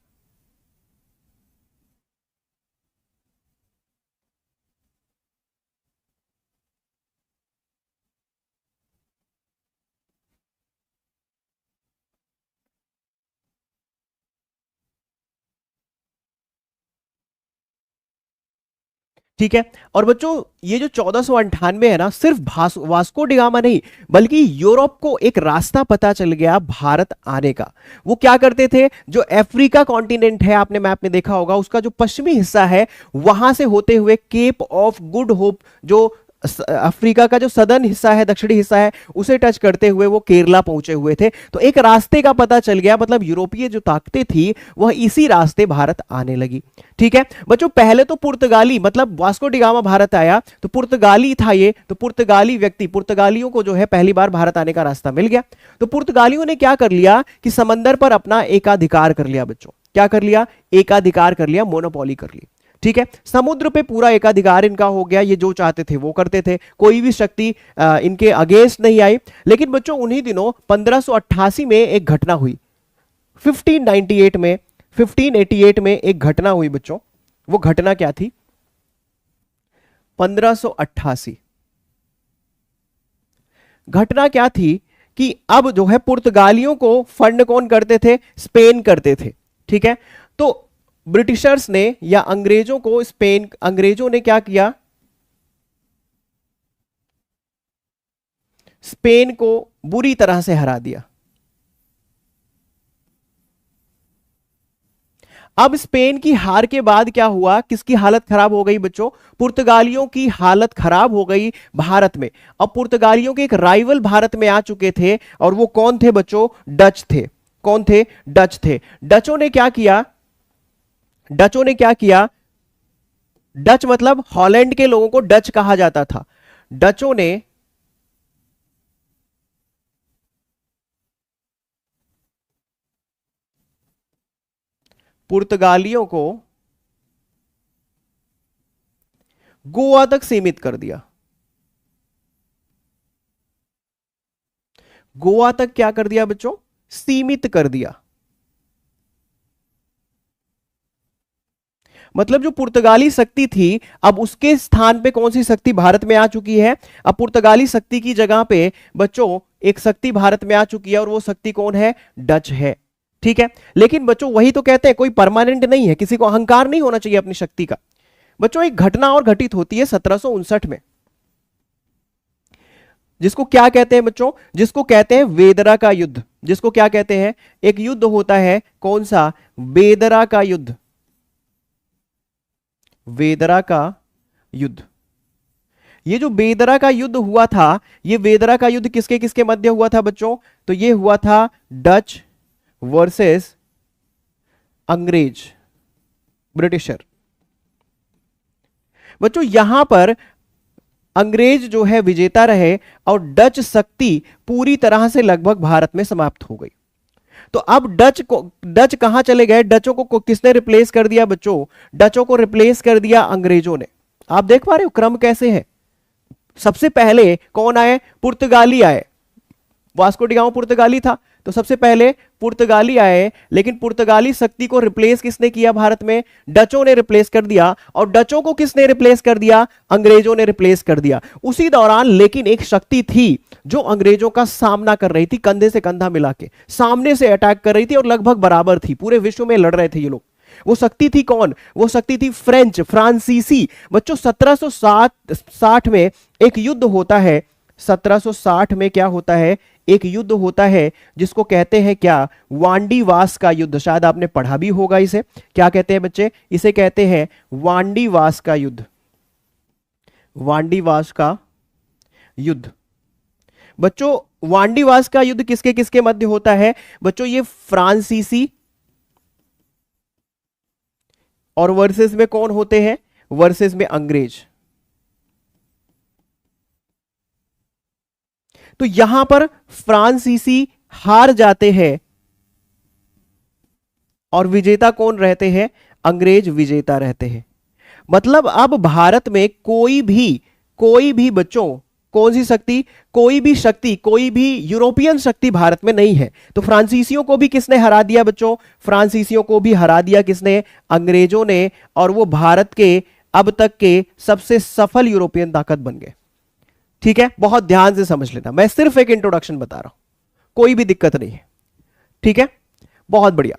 ठीक है, और बच्चों ये जो 1498 है ना, सिर्फ वास्को डिगामा नहीं बल्कि यूरोप को एक रास्ता पता चल गया भारत आने का। वो क्या करते थे, जो अफ्रीका कॉन्टिनेंट है, आपने मैप में देखा होगा, उसका जो पश्चिमी हिस्सा है वहां से होते हुए केप ऑफ गुड होप, जो अफ्रीका का जो सदर्न हिस्सा है, दक्षिणी हिस्सा है, उसे टच करते हुए वो केरला पहुंचे हुए थे। तो एक रास्ते का पता चल गया, मतलब यूरोपीय जो ताकतें थी वह इसी रास्ते भारत आने लगी। ठीक है बच्चों, पहले तो पुर्तगाली, मतलब वास्को डिगामा भारत आया तो पुर्तगाली था ये, तो पुर्तगाली व्यक्ति, पुर्तगालियों को जो है पहली बार भारत आने का रास्ता मिल गया। तो पुर्तगालियों ने क्या कर लिया कि समंदर पर अपना एकाधिकार कर लिया बच्चों। क्या कर लिया? एकाधिकार कर लिया, मोनोपोली कर ली। ठीक है, समुद्र पे पूरा एकाधिकार इनका हो गया, ये जो चाहते थे वो करते थे, कोई भी शक्ति इनके अगेंस्ट नहीं आई। लेकिन बच्चों उन्हीं दिनों 1588 में एक घटना हुई, 1598 में, 1588 में एक घटना हुई बच्चों। वो घटना क्या थी? 1588 घटना क्या थी कि अब जो है पुर्तगालियों को फंड कौन करते थे? स्पेन करते थे। ठीक है, तो ब्रिटिशर्स ने या अंग्रेजों को, स्पेन अंग्रेजों ने क्या किया? स्पेन को बुरी तरह से हरा दिया। अब स्पेन की हार के बाद क्या हुआ? किसकी हालत खराब हो गई बच्चों? पुर्तगालियों की हालत खराब हो गई भारत में। अब पुर्तगालियों के एक राइवल भारत में आ चुके थे, और वो कौन थे बच्चों? डच थे। कौन थे? डच थे। डचों ने क्या किया? डचों ने क्या किया? डच मतलब हॉलैंड के लोगों को डच कहा जाता था। डचों ने पुर्तगालियों को गोवा तक सीमित कर दिया। गोवा तक क्या कर दिया बच्चों? सीमित कर दिया। मतलब जो पुर्तगाली शक्ति थी, अब उसके स्थान पे कौन सी शक्ति भारत में आ चुकी है? अब पुर्तगाली शक्ति की जगह पे बच्चों एक शक्ति भारत में आ चुकी है, और वो शक्ति कौन है? डच है। ठीक है, लेकिन बच्चों वही तो कहते हैं, कोई परमानेंट नहीं है, किसी को अहंकार नहीं होना चाहिए अपनी शक्ति का। बच्चों एक घटना और घटित होती है 1759 में, जिसको क्या कहते हैं बच्चों? जिसको कहते हैं वेदरा का युद्ध। जिसको क्या कहते हैं? एक युद्ध होता है, कौन सा? वेदरा का युद्ध। वेदरा का युद्ध। ये जो वेदरा का युद्ध हुआ था, ये वेदरा का युद्ध किसके किसके मध्य हुआ था बच्चों? तो ये हुआ था डच वर्सेस अंग्रेज, ब्रिटिशर। बच्चों यहां पर अंग्रेज जो है विजेता रहे, और डच शक्ति पूरी तरह से लगभग भारत में समाप्त हो गई। तो अब डच कहां चले गए? डचों को किसने रिप्लेस कर दिया बच्चों? डचों को रिप्लेस कर दिया अंग्रेजों ने। आप देख पा रहे हो क्रम कैसे है? सबसे पहले कौन आए? पुर्तगाली आए। वास्को डी गामा पुर्तगाली था, तो सबसे पहले पुर्तगाली आए, लेकिन पुर्तगाली शक्ति को रिप्लेस किसने किया भारत में? डचों ने रिप्लेस कर दिया। और डचों को किसने रिप्लेस कर दिया? अंग्रेजों ने रिप्लेस कर दिया। उसी दौरान लेकिन एक शक्ति थी जो अंग्रेजों का सामना कर रही थी, कंधे से कंधा मिला के सामने से अटैक कर रही थी और लगभग बराबर थी, पूरे विश्व में लड़ रहे थे ये लोग। वो शक्ति थी कौन? वो शक्ति थी फ्रेंच, फ्रांसीसी। बच्चों 1760 में एक युद्ध होता है। 1760 में क्या होता है? एक युद्ध होता है जिसको कहते हैं क्या? वांडीवास का युद्ध। शायद आपने पढ़ा भी होगा इसे। क्या कहते हैं बच्चे? इसे कहते हैं वांडीवास का युद्ध। वांडीवास का युद्ध। बच्चों वांडीवास का युद्ध किसके किसके मध्य होता है? बच्चों ये फ्रांसीसी और वर्सेस में कौन होते हैं? वर्सेस में अंग्रेज। तो यहां पर फ्रांसीसी हार जाते हैं और विजेता कौन रहते हैं? अंग्रेज विजेता रहते हैं। मतलब अब भारत में कोई भी बच्चों, कौन सी शक्ति? कोई भी शक्ति, कोई भी यूरोपियन शक्ति भारत में नहीं है। तो फ्रांसीसियों को भी किसने हरा दिया बच्चों? फ्रांसीसियों को भी हरा दिया किसने? अंग्रेजों ने। और वो भारत के अब तक के सबसे सफल यूरोपियन ताकत बन गए। ठीक है, बहुत ध्यान से समझ लेना, मैं सिर्फ एक इंट्रोडक्शन बता रहा हूं, कोई भी दिक्कत नहीं है। ठीक है, बहुत बढ़िया।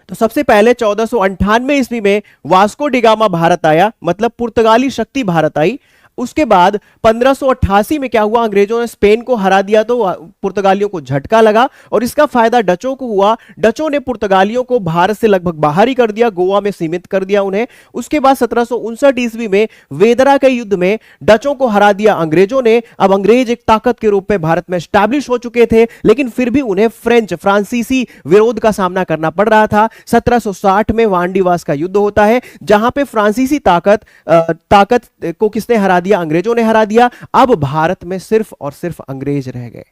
तो सबसे पहले 1498 ईस्वी में वास्को डी गामा भारत आया, मतलब पुर्तगाली शक्ति भारत आई। उसके बाद 1588 में क्या हुआ? अंग्रेजों ने स्पेन को हरा दिया, तो पुर्तगालियों को झटका लगा और इसका फायदा डचों को हुआ। डचों ने पुर्तगालियों को भारत से लगभग बाहर ही कर दिया, गोवा में सीमित कर दिया उन्हें। उसके बाद 1759 ईस्वी में वेदरा के युद्ध में डचों को हरा दिया अंग्रेजों ने। अब अंग्रेज एक ताकत के रूप में भारत में स्टैब्लिश हो चुके थे, लेकिन फिर भी उन्हें फ्रांसीसी विरोध का सामना करना पड़ रहा था। 1760 में वांडीवास का युद्ध होता है, जहां पे फ्रांसीसी ताकत को किसने हरा दिया? अंग्रेजों ने हरा दिया। अब भारत में सिर्फ और सिर्फ अंग्रेज रह गए।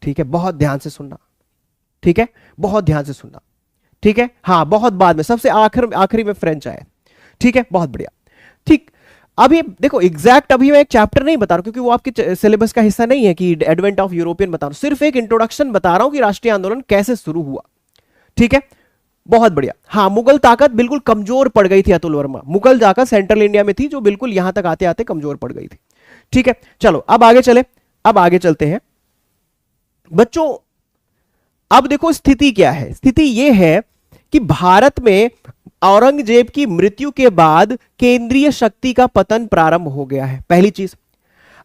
ठीक है, बहुत ध्यान से सुनना। ठीक है, बहुत ध्यान से सुनना। ठीक है, हाँ, बहुत बाद में, सबसे आखिरी में फ्रेंच आए। ठीक है, बहुत बढ़िया। ठीक, अभी देखो एग्जैक्ट अभी मैं एक चैप्टर नहीं बता रहा हूं, क्योंकि वो आपके सिलेबस का हिस्सा नहीं है कि एडवेंट ऑफ यूरोपियन बता रहा हूं, सिर्फ एक इंट्रोडक्शन बता रहा हूं कि राष्ट्रीय आंदोलन कैसे शुरू हुआ। ठीक है, बहुत बढ़िया। हाँ, मुगल ताकत बिल्कुल कमजोर पड़ गई थी। अतुल वर्मा, मुगल ताकत सेंट्रल इंडिया में थी जो बिल्कुल यहां तक आते आते कमजोर पड़ गई थी। ठीक है, चलो अब आगे चले, अब आगे चलते हैं बच्चों। अब देखो स्थिति क्या है? स्थिति यह है कि भारत में औरंगजेब की मृत्यु के बाद केंद्रीय शक्ति का पतन प्रारंभ हो गया है। पहली चीज,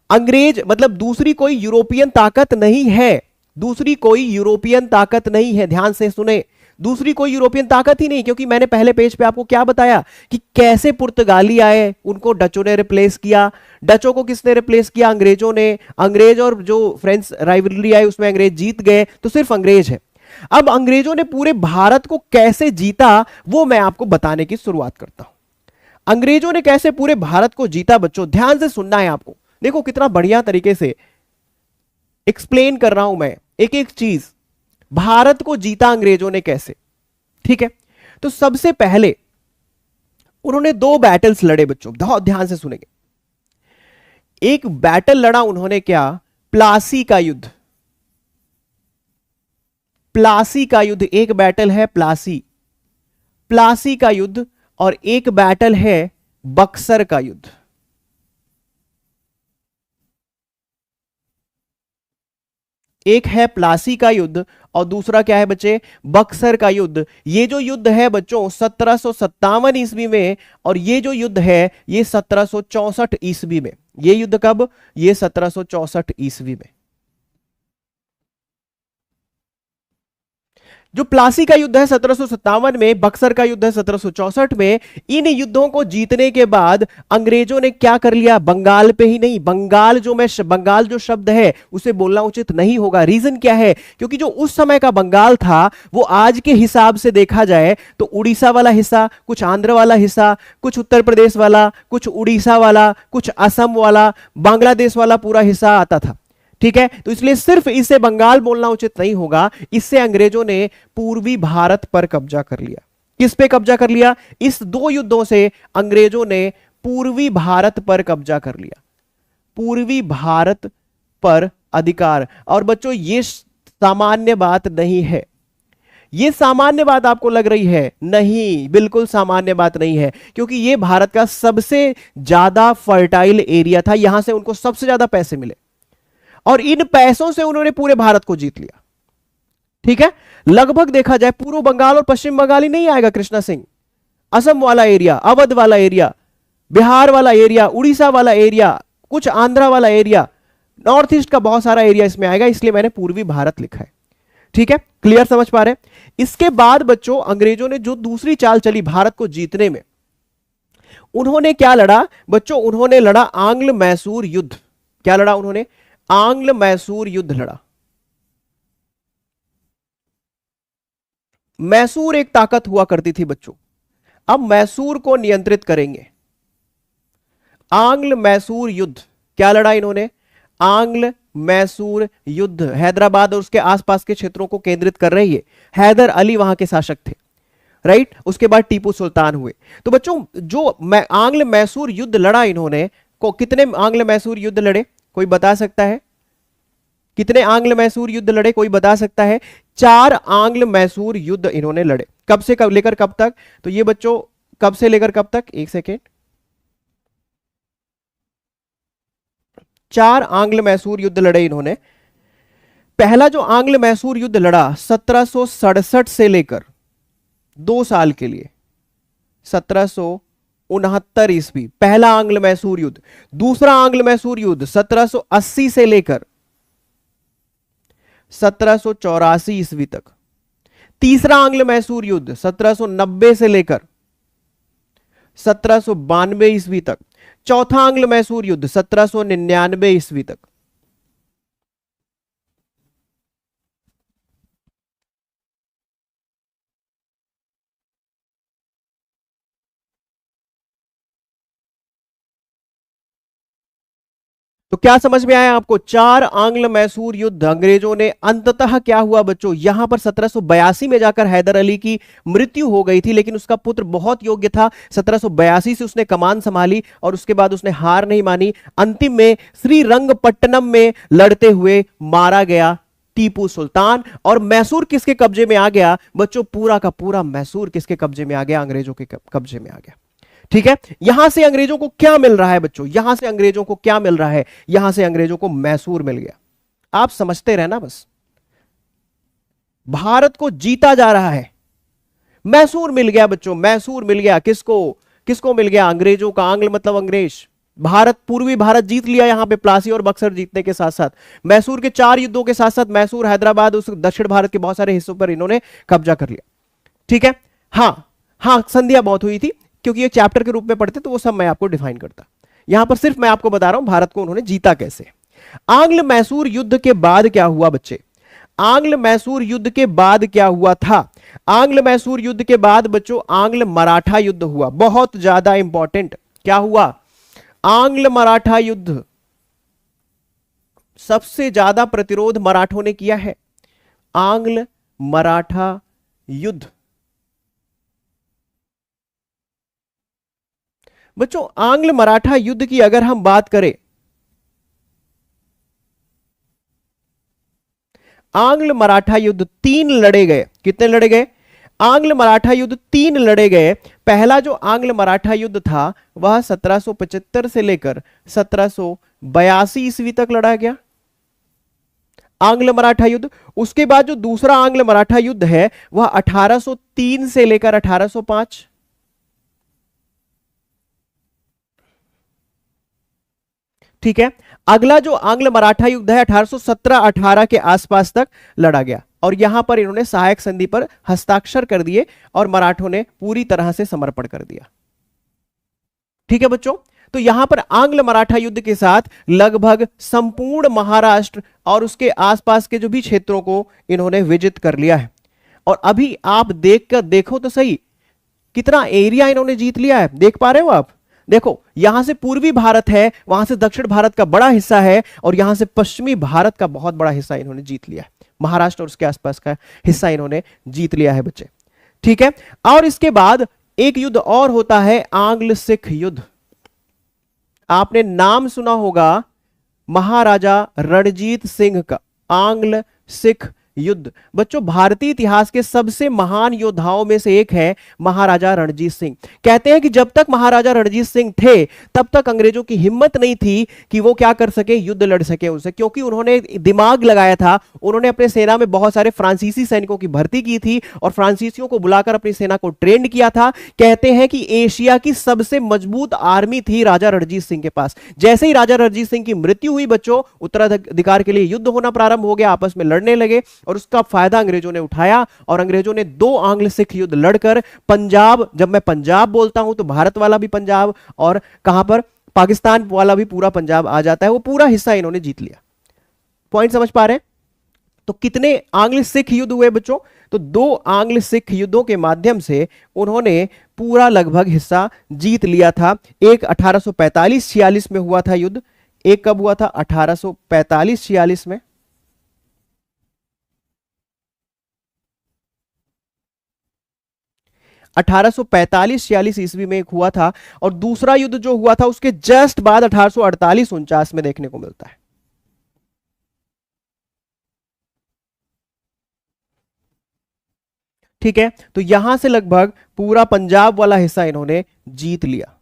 अंग्रेज मतलब दूसरी कोई यूरोपियन ताकत नहीं है, दूसरी कोई यूरोपियन ताकत नहीं है। ध्यान से सुने, दूसरी कोई यूरोपियन ताकत ही नहीं, क्योंकि मैंने पहले पेज पे आपको क्या बताया कि कैसे पुर्तगाली आए, उनको डचों ने रिप्लेस किया। डचों को किसने रिप्लेस किया? अंग्रेजों ने। अंग्रेज और जो फ्रेंच राइवलरी आई उसमें अंग्रेज जीत गए, तो सिर्फ अंग्रेज है। अब अंग्रेजों ने पूरे भारत को कैसे जीता वो मैं आपको बताने की शुरुआत करता हूं। अंग्रेजों ने कैसे पूरे भारत को जीता बच्चों, ध्यान से सुनना है आपको। देखो कितना बढ़िया तरीके से एक्सप्लेन कर रहा हूं मैं एक एक चीज। भारत को जीता अंग्रेजों ने कैसे? ठीक है, तो सबसे पहले उन्होंने दो बैटल्स लड़े बच्चों, बहुत ध्यान से सुनेंगे। एक बैटल लड़ा उन्होंने, क्या? प्लासी का युद्ध। प्लासी का युद्ध, एक बैटल है प्लासी का युद्ध, और एक बैटल है बक्सर का युद्ध। एक है प्लासी का युद्ध और दूसरा क्या है बच्चे? बक्सर का युद्ध। ये जो युद्ध है बच्चों 1757 ईस्वी में, और ये जो युद्ध है ये 1764 ईस्वी में। ये युद्ध कब? ये 1764 ईस्वी में। जो प्लासी का युद्ध है 1757 में, बक्सर का युद्ध है 1764 में। इन युद्धों को जीतने के बाद अंग्रेजों ने क्या कर लिया? बंगाल पे ही नहीं, बंगाल जो शब्द है उसे बोलना उचित नहीं होगा। रीजन क्या है? क्योंकि जो उस समय का बंगाल था वो आज के हिसाब से देखा जाए तो उड़ीसा वाला हिस्सा, कुछ आंध्र वाला हिस्सा, कुछ उत्तर प्रदेश वाला, कुछ उड़ीसा वाला, कुछ असम वाला, बांग्लादेश वाला पूरा हिस्सा आता था। ठीक है, तो इसलिए सिर्फ इसे बंगाल बोलना उचित नहीं होगा। इससे अंग्रेजों ने पूर्वी भारत पर कब्जा कर लिया। किस पे कब्जा कर लिया? इस दो युद्धों से अंग्रेजों ने पूर्वी भारत पर कब्जा कर लिया। पूर्वी भारत पर अधिकार। और बच्चों ये सामान्य बात नहीं है। ये सामान्य बात आपको लग रही है? नहीं, बिल्कुल सामान्य बात नहीं है, क्योंकि ये भारत का सबसे ज्यादा फर्टाइल एरिया था, यहां से उनको सबसे ज्यादा पैसे मिले और इन पैसों से उन्होंने पूरे भारत को जीत लिया। ठीक है, लगभग देखा जाए पूर्व बंगाल और पश्चिम बंगाल ही नहीं आएगा कृष्णा सिंह, असम वाला एरिया, अवध वाला एरिया, बिहार वाला एरिया, उड़ीसा वाला एरिया, कुछ आंध्रा वाला एरिया, नॉर्थ ईस्ट का बहुत सारा एरिया इसमें आएगा, इसलिए मैंने पूर्वी भारत लिखा है। ठीक है, क्लियर, समझ पा रहे हैं? इसके बाद बच्चों अंग्रेजों ने जो दूसरी चाल चली भारत को जीतने में, उन्होंने क्या लड़ा बच्चों? उन्होंने लड़ा आंग्ल मैसूर युद्ध। क्या लड़ा उन्होंने? आंग्ल मैसूर युद्ध लड़ा। मैसूर एक ताकत हुआ करती थी बच्चों, अब मैसूर को नियंत्रित करेंगे। आंग्ल मैसूर युद्ध, क्या लड़ा इन्होंने? आंग्ल मैसूर युद्ध। हैदराबाद और उसके आसपास के क्षेत्रों को केंद्रित कर रही है। हैदर अली वहां के शासक थे, राइट। उसके बाद टीपू सुल्तान हुए। तो बच्चों जो आंग्ल मैसूर युद्ध लड़ा इन्होंने, कितने आंग्ल मैसूर युद्ध लड़े? कोई बता सकता है? कितने आंग्ल मैसूर युद्ध लड़े? कोई बता सकता है? 4 आंग्ल मैसूर युद्ध इन्होंने लड़े। कब से कब लेकर कब तक? तो ये बच्चों कब से लेकर कब तक? एक सेकेंड। 4 आंग्ल मैसूर युद्ध लड़े इन्होंने। पहला जो आंग्ल मैसूर युद्ध लड़ा 1767 से लेकर 2 साल के लिए, 1769 ईस्वी पहला आंग्ल मैसूर युद्ध। दूसरा आंग्ल मैसूर युद्ध 1780 से लेकर 1784 ईस्वी तक। तीसरा आंग्ल मैसूर युद्ध 1790 से लेकर 1792 ईस्वी तक। चौथा आंग्ल मैसूर युद्ध 1799 ईस्वी तक। तो क्या समझ में आया आपको? 4 आंग्ल मैसूर युद्ध अंग्रेजों ने, अंततः क्या हुआ बच्चों, यहां पर 1782 में जाकर हैदर अली की मृत्यु हो गई थी, लेकिन उसका पुत्र बहुत योग्य था। 1782 से उसने कमान संभाली और उसके बाद उसने हार नहीं मानी। अंतिम में श्रीरंगपट्टनम में लड़ते हुए मारा गया टीपू सुल्तान। और मैसूर किसके कब्जे में आ गया बच्चों? पूरा का पूरा मैसूर किसके कब्जे में आ गया? अंग्रेजों के कब्जे में आ गया। ठीक है, यहां से अंग्रेजों को क्या मिल रहा है बच्चों? यहां से अंग्रेजों को क्या मिल रहा है? यहां से अंग्रेजों को मैसूर मिल गया। आप समझते रहना बस, भारत को जीता जा रहा है, मैसूर मिल गया बच्चों, मैसूर मिल गया। किसको? किसको मिल गया? अंग्रेजों का। आंग्ल मतलब अंग्रेज। भारत, पूर्वी भारत जीत लिया यहां पे, प्लासी और बक्सर जीतने के साथ साथ मैसूर के 4 युद्धों के साथ साथ मैसूर, हैदराबाद, उस दक्षिण भारत के बहुत सारे हिस्सों पर इन्होंने कब्जा कर लिया। ठीक है, हाँ संधियां बहुत हुई थी, क्योंकि ये चैप्टर के रूप में पढ़ते तो वो सब मैं आपको डिफाइन करता। यहां पर सिर्फ मैं आपको बता रहा हूं भारत को उन्होंने जीता कैसे। आंग्ल मैसूर युद्ध के बाद क्या हुआ बच्चे? आंग्ल मैसूर युद्ध के बाद क्या हुआ था? आंग्ल मैसूर युद्ध के बाद बच्चों आंग्ल मराठा युद्ध हुआ, बहुत ज्यादा इंपॉर्टेंट। क्या हुआ? आंग्ल मराठा युद्ध। सबसे ज्यादा प्रतिरोध मराठों ने किया है। आंग्ल मराठा युद्ध बच्चों, आंग्ल मराठा युद्ध की अगर हम बात करें, आंग्ल मराठा युद्ध 3 लड़े गए। कितने लड़े गए? आंग्ल मराठा युद्ध 3 लड़े गए। पहला जो आंग्ल मराठा युद्ध था वह 1775 से लेकर 1782 ईस्वी तक लड़ा गया, आंग्ल मराठा युद्ध। उसके बाद जो दूसरा आंग्ल मराठा युद्ध है वह 1803 से लेकर 1805। ठीक है, अगला जो आंग्ल मराठा युद्ध है 1817-18 के आसपास तक लड़ा गया, और यहां पर इन्होंने सहायक संधि पर हस्ताक्षर कर दिए और मराठों ने पूरी तरह से समर्पण कर दिया। ठीक है बच्चों, तो यहां पर आंग्ल मराठा युद्ध के साथ लगभग संपूर्ण महाराष्ट्र और उसके आसपास के जो भी क्षेत्रों को इन्होंने विजित कर लिया है। और अभी आप देखो तो सही, कितना एरिया इन्होंने जीत लिया है। देख पा रहे हो आप? देखो, यहां से पूर्वी भारत है, वहां से दक्षिण भारत का बड़ा हिस्सा है, और यहां से पश्चिमी भारत का बहुत बड़ा हिस्सा इन्होंने जीत लिया है। महाराष्ट्र और उसके आसपास का हिस्सा इन्होंने जीत लिया है बच्चे। ठीक है, और इसके बाद एक युद्ध और होता है, आंग्ल सिख युद्ध। आपने नाम सुना होगा महाराजा रणजीत सिंह का आंग्ल सिख युद्ध। बच्चों, भारतीय इतिहास के सबसे महान योद्धाओं में से एक है महाराजा रणजीत सिंह। कहते हैं कि जब तक महाराजा रणजीत सिंह थे तब तक अंग्रेजों की हिम्मत नहीं थी कि वो क्या कर सके, युद्ध लड़ सके उनसे, क्योंकि उन्होंने दिमाग लगाया था। उन्होंने अपने सेना में बहुत सारे फ्रांसीसी सैनिकों की भर्ती की थी और फ्रांसीसियों को बुलाकर अपनी सेना को ट्रेंड किया था। कहते हैं कि एशिया की सबसे मजबूत आर्मी थी राजा रणजीत सिंह के पास। जैसे ही राजा रणजीत सिंह की मृत्यु हुई बच्चों, उत्तराधिकार के लिए युद्ध होना प्रारंभ हो गया, आपस में लड़ने लगे और उसका फायदा अंग्रेजों ने उठाया और अंग्रेजों ने दो आंग्ल सिख युद्ध लड़कर पंजाब, जब मैं पंजाब बोलता हूं तो भारत वाला भी पंजाब और कहां पर पाकिस्तान वाला भी पूरा पंजाब आ जाता है, वो पूरा हिस्सा इन्होंने जीत लिया। पॉइंट समझ पा रहे हैं? तो कितने आंग्ल सिख युद्ध हुए बच्चों? तो दो आंग्ल सिख युद्धों के माध्यम से उन्होंने पूरा लगभग हिस्सा जीत लिया था। एक 1845-46 में हुआ था युद्ध, एक कब हुआ था? 1845-46 में। 1845-46 ईस्वी में एक हुआ था और दूसरा युद्ध जो हुआ था उसके जस्ट बाद 1848-49 में देखने को मिलता है। ठीक है, तो यहां से लगभग पूरा पंजाब वाला हिस्सा इन्होंने जीत लिया।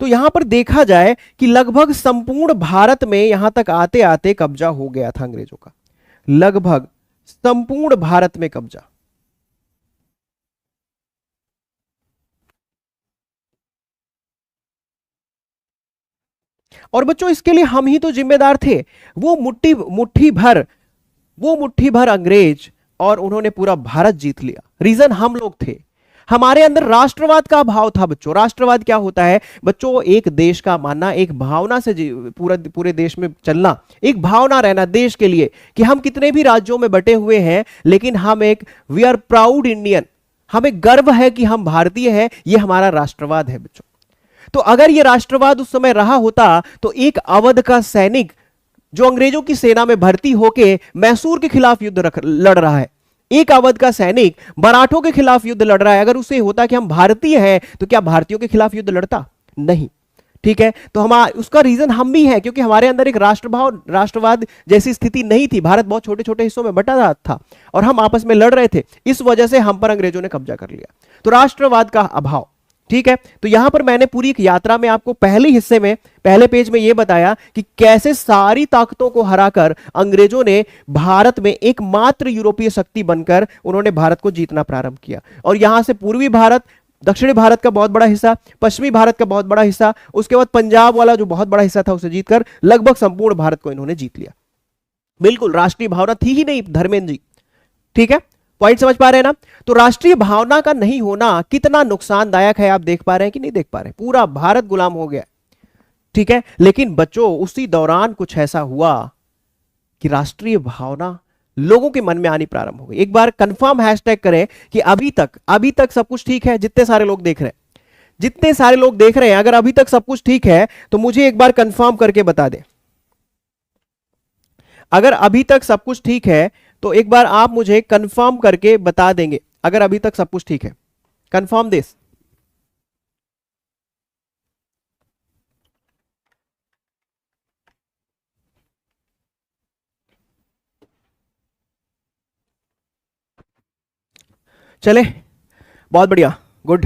तो यहां पर देखा जाए कि लगभग संपूर्ण भारत में यहां तक आते आते कब्जा हो गया था अंग्रेजों का, लगभग संपूर्ण भारत में कब्जा। और बच्चों, इसके लिए हम ही तो जिम्मेदार थे। वो मुट्ठी भर अंग्रेज और उन्होंने पूरा भारत जीत लिया। रीजन हम लोग थे, हमारे अंदर राष्ट्रवाद का अभाव था बच्चों। राष्ट्रवाद क्या होता है बच्चों? एक देश का मानना, एक भावना से पूरे देश में चलना, एक भावना रहना देश के लिए कि हम कितने भी राज्यों में बटे हुए हैं लेकिन हम एक वी आर प्राउड इंडियन, हमें गर्व है कि हम भारतीय हैं। ये हमारा राष्ट्रवाद है बच्चों। तो अगर ये राष्ट्रवाद उस समय रहा होता तो एक अवध का सैनिक जो अंग्रेजों की सेना में भर्ती होके मैसूर के खिलाफ युद्ध लड़ रहा है, एक अवध का सैनिक मराठों के खिलाफ युद्ध लड़ रहा है, अगर उसे होता कि हम भारतीय हैं तो क्या भारतीयों के खिलाफ युद्ध लड़ता? नहीं। ठीक है, तो हम उसका रीजन हम भी है क्योंकि हमारे अंदर एक राष्ट्रभाव, राष्ट्रवाद जैसी स्थिति नहीं थी। भारत बहुत छोटे छोटे हिस्सों में बटा था और हम आपस में लड़ रहे थे, इस वजह से हम पर अंग्रेजों ने कब्जा कर लिया। तो राष्ट्रवाद का अभाव। ठीक है, तो यहां पर मैंने पूरी एक यात्रा में आपको पहले हिस्से में, पहले पेज में यह बताया कि कैसे सारी ताकतों को हराकर अंग्रेजों ने भारत में एकमात्र यूरोपीय शक्ति बनकर उन्होंने भारत को जीतना प्रारंभ किया। और यहां से पूर्वी भारत, दक्षिणी भारत का बहुत बड़ा हिस्सा, पश्चिमी भारत का बहुत बड़ा हिस्सा, उसके बाद पंजाब वाला जो बहुत बड़ा हिस्सा था उसे जीतकर लगभग संपूर्ण भारत को इन्होंने जीत लिया। बिल्कुल राष्ट्रीय भावना थी ही नहीं धर्मेंद्र जी। ठीक है, पॉइंट समझ पा रहे हैं ना? तो राष्ट्रीय भावना का नहीं होना कितना नुकसानदायक है, आप देख पा रहे हैं कि नहीं देख पा रहे हैं? पूरा भारत गुलाम हो गया। ठीक है, लेकिन बच्चों उसी दौरान कुछ ऐसा हुआ कि राष्ट्रीय भावना लोगों के मन में आनी प्रारंभ हो गई। एक बार कंफर्म हैशटैग करें कि अभी तक सब कुछ ठीक है। जितने सारे लोग देख रहे हैं, जितने सारे लोग देख रहे हैं, अगर अभी तक सब कुछ ठीक है तो मुझे एक बार कंफर्म करके बता दें। अगर अभी तक सब कुछ ठीक है तो एक बार आप मुझे कंफर्म करके बता देंगे अगर अभी तक सब कुछ ठीक है। Confirm this. चले, बहुत बढ़िया, गुड।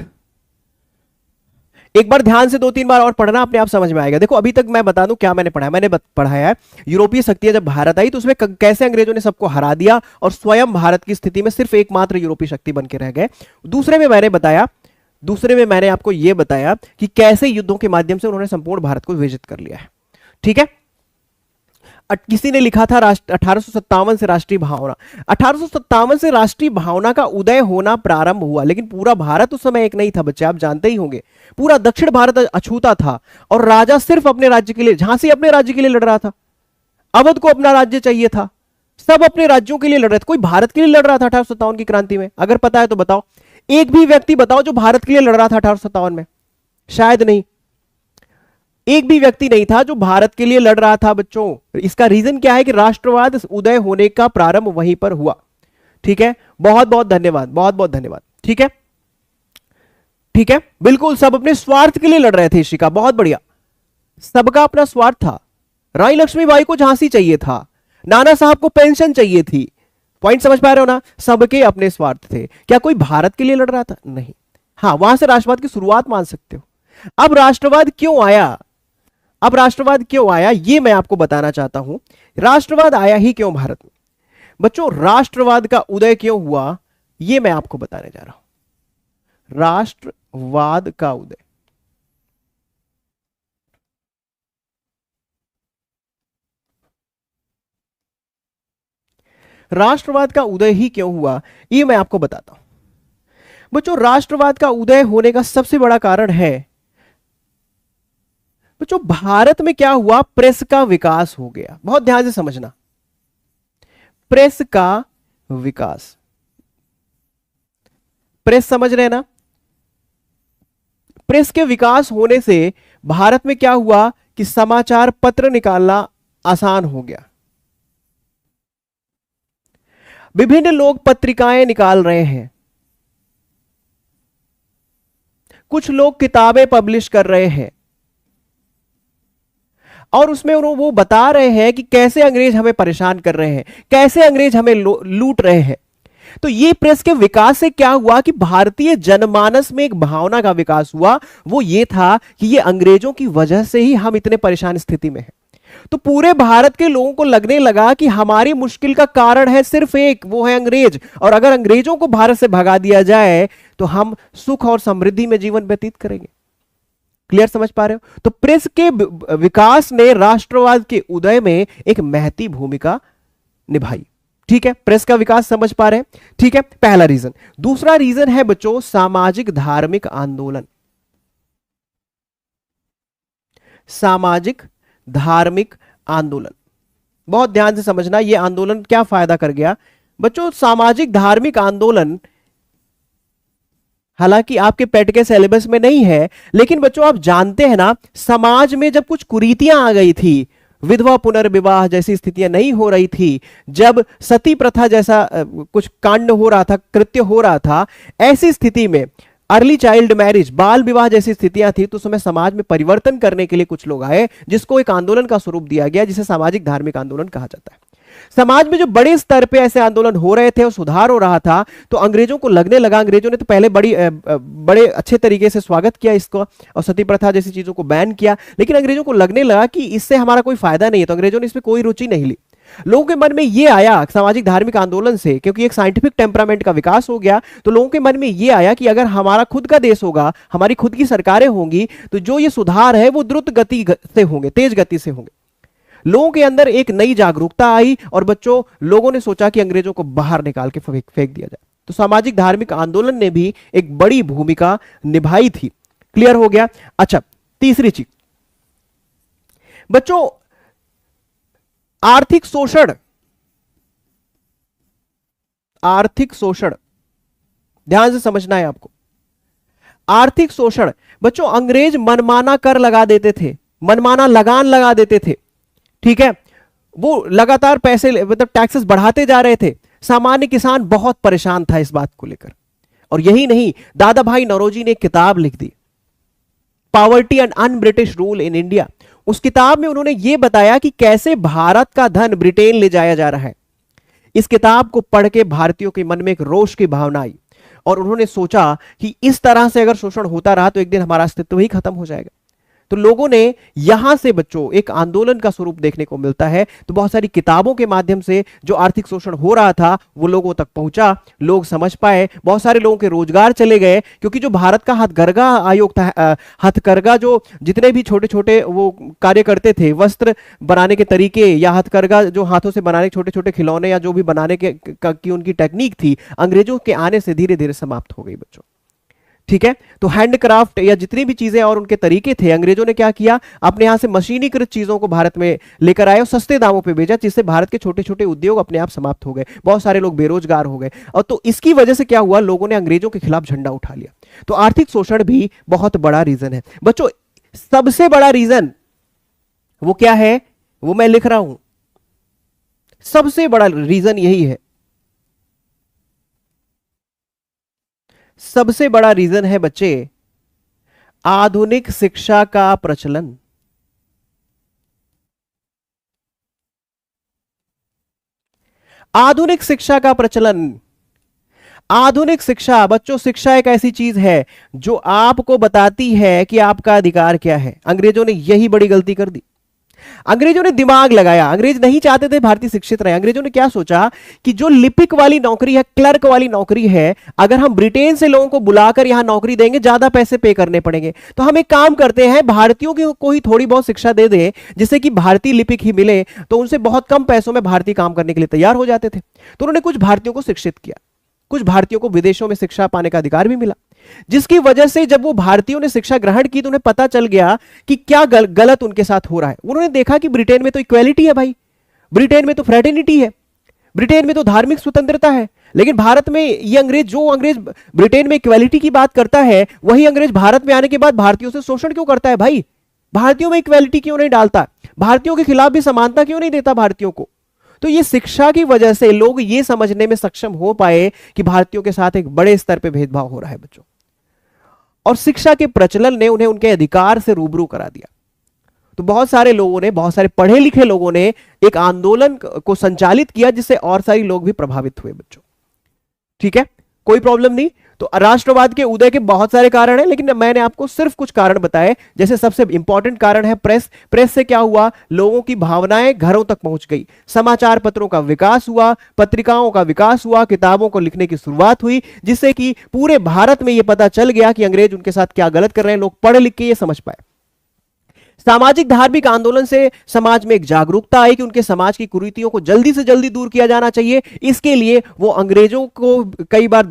एक बार ध्यान से 2-3 बार और पढ़ना, अपने आप समझ में आएगा। देखो अभी तक मैं बता दूं क्या मैंने पढ़ा है। मैंने पढ़ाया है यूरोपीय शक्तियां जब भारत आई तो उसमें कैसे अंग्रेजों ने सबको हरा दिया और स्वयं भारत की स्थिति में सिर्फ एकमात्र यूरोपीय शक्ति बन के रह गए। दूसरे में मैंने आपको यह बताया कि कैसे युद्धों के माध्यम से उन्होंने संपूर्ण भारत को विभाजित कर लिया है। ठीक है, किसी ने लिखा था 1857 से राष्ट्रीय भावना। 1857 से राष्ट्रीय भावना का उदय होना प्रारंभ हुआ, लेकिन पूरा भारत उस समय एक नहीं था बच्चे, आप जानते ही होंगे। पूरा दक्षिण भारत अछूता था और राजा सिर्फ अपने राज्य के लिए, झांसी अपने राज्य के लिए लड़ रहा था, अवध को अपना राज्य चाहिए था, सब अपने राज्यों के लिए लड़ रहे थे। कोई भारत के लिए लड़ रहा था 1857 की क्रांति में? अगर पता है तो बताओ, एक भी व्यक्ति बताओ जो भारत के लिए लड़ रहा था 1857 में। शायद नहीं, एक भी व्यक्ति नहीं था जो भारत के लिए लड़ रहा था बच्चों। इसका रीजन क्या है कि राष्ट्रवाद उदय होने का प्रारंभ वहीं पर हुआ। ठीक है, बहुत बहुत धन्यवाद, बहुत बहुत धन्यवाद। ठीक है, ठीक है, बिल्कुल सब अपने स्वार्थ के लिए लड़ रहे थे इशिका, बहुत बढ़िया, सबका अपना स्वार्थ था। रानी लक्ष्मीबाई को झांसी चाहिए था, नाना साहब को पेंशन चाहिए थी। पॉइंट समझ पा रहे हो ना, सबके अपने स्वार्थ थे। क्या कोई भारत के लिए लड़ रहा था? नहीं। हाँ, वहां से राष्ट्रवाद की शुरुआत मान सकते हो। अब राष्ट्रवाद क्यों आया, अब राष्ट्रवाद क्यों आया ये मैं आपको बताना चाहता हूं। राष्ट्रवाद आया ही क्यों भारत में बच्चों, राष्ट्रवाद का उदय क्यों हुआ ये मैं आपको बताने जा रहा हूं। राष्ट्रवाद का उदय, राष्ट्रवाद का उदय ही क्यों हुआ ये मैं आपको बताता हूं। बच्चों, राष्ट्रवाद का उदय होने का सबसे बड़ा कारण है बच्चों, भारत में क्या हुआ, प्रेस का विकास हो गया। बहुत ध्यान से समझना, प्रेस का विकास, प्रेस समझ रहे हैं ना, प्रेस के विकास होने से भारत में क्या हुआ कि समाचार पत्र निकालना आसान हो गया। विभिन्न लोग पत्रिकाएं निकाल रहे हैं, कुछ लोग किताबें पब्लिश कर रहे हैं, और उसमें वो बता रहे हैं कि कैसे अंग्रेज हमें परेशान कर रहे हैं, कैसे अंग्रेज हमें लूट रहे हैं। तो ये प्रेस के विकास से क्या हुआ कि भारतीय जनमानस में एक भावना का विकास हुआ, वो ये था कि ये अंग्रेजों की वजह से ही हम इतने परेशान स्थिति में हैं। तो पूरे भारत के लोगों को लगने लगा कि हमारी मुश्किल का कारण है सिर्फ एक, वो है अंग्रेज, और अगर अंग्रेजों को भारत से भगा दिया जाए तो हम सुख और समृद्धि में जीवन व्यतीत करेंगे। क्लियर समझ पा रहे हो? तो प्रेस के विकास ने राष्ट्रवाद के उदय में एक महती भूमिका निभाई। ठीक है, प्रेस का विकास समझ पा रहे हैं? ठीक है, पहला रीजन। दूसरा रीजन है बच्चों, सामाजिक धार्मिक आंदोलन। सामाजिक धार्मिक आंदोलन, बहुत ध्यान से समझना, यह आंदोलन क्या फायदा कर गया बच्चों। सामाजिक धार्मिक आंदोलन हालांकि आपके पेट के सिलेबस में नहीं है, लेकिन बच्चों आप जानते हैं ना, समाज में जब कुछ कुरीतियां आ गई थी, विधवा पुनर्विवाह जैसी स्थितियां नहीं हो रही थी, जब सती प्रथा जैसा कुछ कांड हो रहा था, कृत्य हो रहा था, ऐसी स्थिति में अर्ली चाइल्ड मैरिज, बाल विवाह जैसी स्थितियां थी, तो समय समाज में परिवर्तन करने के लिए कुछ लोग आए, जिसको एक आंदोलन का स्वरूप दिया गया, जिसे सामाजिक धार्मिक आंदोलन कहा जाता है। समाज में जो बड़े स्तर पे ऐसे आंदोलन हो रहे थे और सुधार हो रहा था, तो अंग्रेजों को लगने लगा, अंग्रेजों ने तो पहले बड़े अच्छे तरीके से स्वागत किया इसको और सती प्रथा जैसी चीजों को बैन किया, लेकिन अंग्रेजों को लगने लगा कि इससे हमारा कोई फायदा नहीं है, तो अंग्रेजों ने इसमें कोई रुचि नहीं ली। लोगों के मन में यह आया सामाजिक धार्मिक आंदोलन से, क्योंकि एक साइंटिफिक टेम्परामेंट का विकास हो गया, तो लोगों के मन में यह आया कि अगर हमारा खुद का देश होगा, हमारी खुद की सरकारें होंगी, तो जो ये सुधार है वो द्रुत गति से होंगे, तेज गति से होंगे। लोगों के अंदर एक नई जागरूकता आई और बच्चों लोगों ने सोचा कि अंग्रेजों को बाहर निकाल के फेंक दिया जाए। तो सामाजिक धार्मिक आंदोलन ने भी एक बड़ी भूमिका निभाई थी। क्लियर हो गया? अच्छा, तीसरी चीज बच्चों, आर्थिक शोषण। आर्थिक शोषण ध्यान से समझना है आपको। आर्थिक शोषण बच्चों, अंग्रेज मनमाना कर लगा देते थे, मनमाना लगान लगा देते थे। ठीक है, वो लगातार पैसे मतलब टैक्सेस बढ़ाते जा रहे थे। सामान्य किसान बहुत परेशान था इस बात को लेकर। और यही नहीं, दादा भाई नौरोजी ने एक किताब लिख दी, poverty and un-British rule in India. उस किताब में उन्होंने यह बताया कि कैसे भारत का धन ब्रिटेन ले जाया जा रहा है। इस किताब को पढ़ के भारतीयों के मन में एक रोष की भावना आई और उन्होंने सोचा कि इस तरह से अगर शोषण होता रहा तो एक दिन हमारा अस्तित्व ही खत्म हो जाएगा। तो लोगों ने यहां से बच्चों एक आंदोलन का स्वरूप देखने को मिलता है। तो बहुत सारी किताबों के माध्यम से जो आर्थिक शोषण हो रहा था वो लोगों तक पहुंचा, लोग समझ पाए, बहुत सारे लोगों के रोजगार चले गए, क्योंकि जो भारत का हथकरघा आयोग था, हथकरघा जो जितने भी छोटे छोटे वो कार्य करते थे, वस्त्र बनाने के तरीके या हथकरघा जो हाथों से बनाने के छोटे छोटे खिलौने या जो भी बनाने की उनकी टेक्निक थी, अंग्रेजों के आने से धीरे धीरे समाप्त हो गई बच्चों। ठीक है, तो हैंडक्राफ्ट या जितनी भी चीजें और उनके तरीके थे, अंग्रेजों ने क्या किया, अपने यहां से मशीनीकृत चीजों को भारत में लेकर आए और सस्ते दामों पे बेचा, जिससे भारत के छोटे छोटे उद्योग अपने आप समाप्त हो गए, बहुत सारे लोग बेरोजगार हो गए। और तो इसकी वजह से क्या हुआ, लोगों ने अंग्रेजों के खिलाफ झंडा उठा लिया। तो आर्थिक शोषण भी बहुत बड़ा रीजन है बच्चों। सबसे बड़ा रीजन वो क्या है, वो मैं लिख रहा हूं, सबसे बड़ा रीजन यही है, सबसे बड़ा रीजन है बच्चे आधुनिक शिक्षा का प्रचलन। आधुनिक शिक्षा का प्रचलन। आधुनिक शिक्षा बच्चों, शिक्षा एक ऐसी चीज है जो आपको बताती है कि आपका अधिकार क्या है। अंग्रेजों ने यही बड़ी गलती कर दी। अंग्रेजों ने दिमाग लगाया, अंग्रेज नहीं चाहते थे भारतीय शिक्षित रहे। अंग्रेजों ने क्या सोचा कि जो लिपिक वाली नौकरी है, क्लर्क वाली नौकरी है, अगर हम ब्रिटेन से लोगों को बुलाकर यहां नौकरी देंगे, ज्यादा पैसे पे करने पड़ेंगे, तो हम एक काम करते हैं, भारतीयों को ही थोड़ी बहुत शिक्षा दे दे, जिससे कि भारतीय लिपिक ही मिले, तो उनसे बहुत कम पैसों में भारतीय काम करने के लिए तैयार हो जाते थे। तो उन्होंने कुछ भारतीयों को शिक्षित किया, कुछ भारतीयों को विदेशों में शिक्षा पाने का अधिकार भी मिला, जिसकी वजह से जब वो भारतीयों ने शिक्षा ग्रहण की तो उन्हें पता चल गया कि क्या गलत उनके साथ हो रहा है। उन्होंने देखा कि ब्रिटेन में तो इक्वेलिटी है भाई, ब्रिटेन में तो फ्रेटर्निटी है, ब्रिटेन में तो धार्मिक स्वतंत्रता है, लेकिन भारत में ये अंग्रेज ब्रिटेन में इक्वेलिटी की बात करता है, वही अंग्रेज भारत में आने के बाद भारतीयों से शोषण क्यों करता है भाई? भारतीयों में इक्वेलिटी क्यों नहीं डालता? भारतीयों के खिलाफ भी समानता क्यों नहीं देता भारतीयों को? तो ये शिक्षा की वजह से लोग ये समझने में सक्षम हो पाए कि भारतीयों के साथ एक बड़े स्तर पे भेदभाव हो रहा है बच्चों, और शिक्षा के प्रचलन ने उन्हें उनके अधिकार से रूबरू करा दिया। तो बहुत सारे लोगों ने, बहुत सारे पढ़े लिखे लोगों ने एक आंदोलन को संचालित किया, जिससे और सारे लोग भी प्रभावित हुए बच्चों। ठीक है, कोई प्रॉब्लम नहीं। तो राष्ट्रवाद के उदय के बहुत सारे कारण हैं, लेकिन मैंने आपको सिर्फ कुछ कारण बताए। जैसे सबसे इंपॉर्टेंट कारण है प्रेस। प्रेस से क्या हुआ? लोगों की भावनाएं घरों तक पहुंच गई, समाचार पत्रों का विकास हुआ, पत्रिकाओं का विकास हुआ, किताबों को लिखने की शुरुआत हुई, जिससे कि पूरे भारत में यह पता चल गया कि अंग्रेज उनके साथ क्या गलत कर रहे हैं। लोग पढ़ लिख के ये समझ पाए। सामाजिक धार्मिक आंदोलन से समाज में एक जागरूकता आई कि उनके समाज की कुरीतियों को जल्दी से जल्दी दूर किया जाना चाहिए। इसके लिए वो अंग्रेजों को कई बार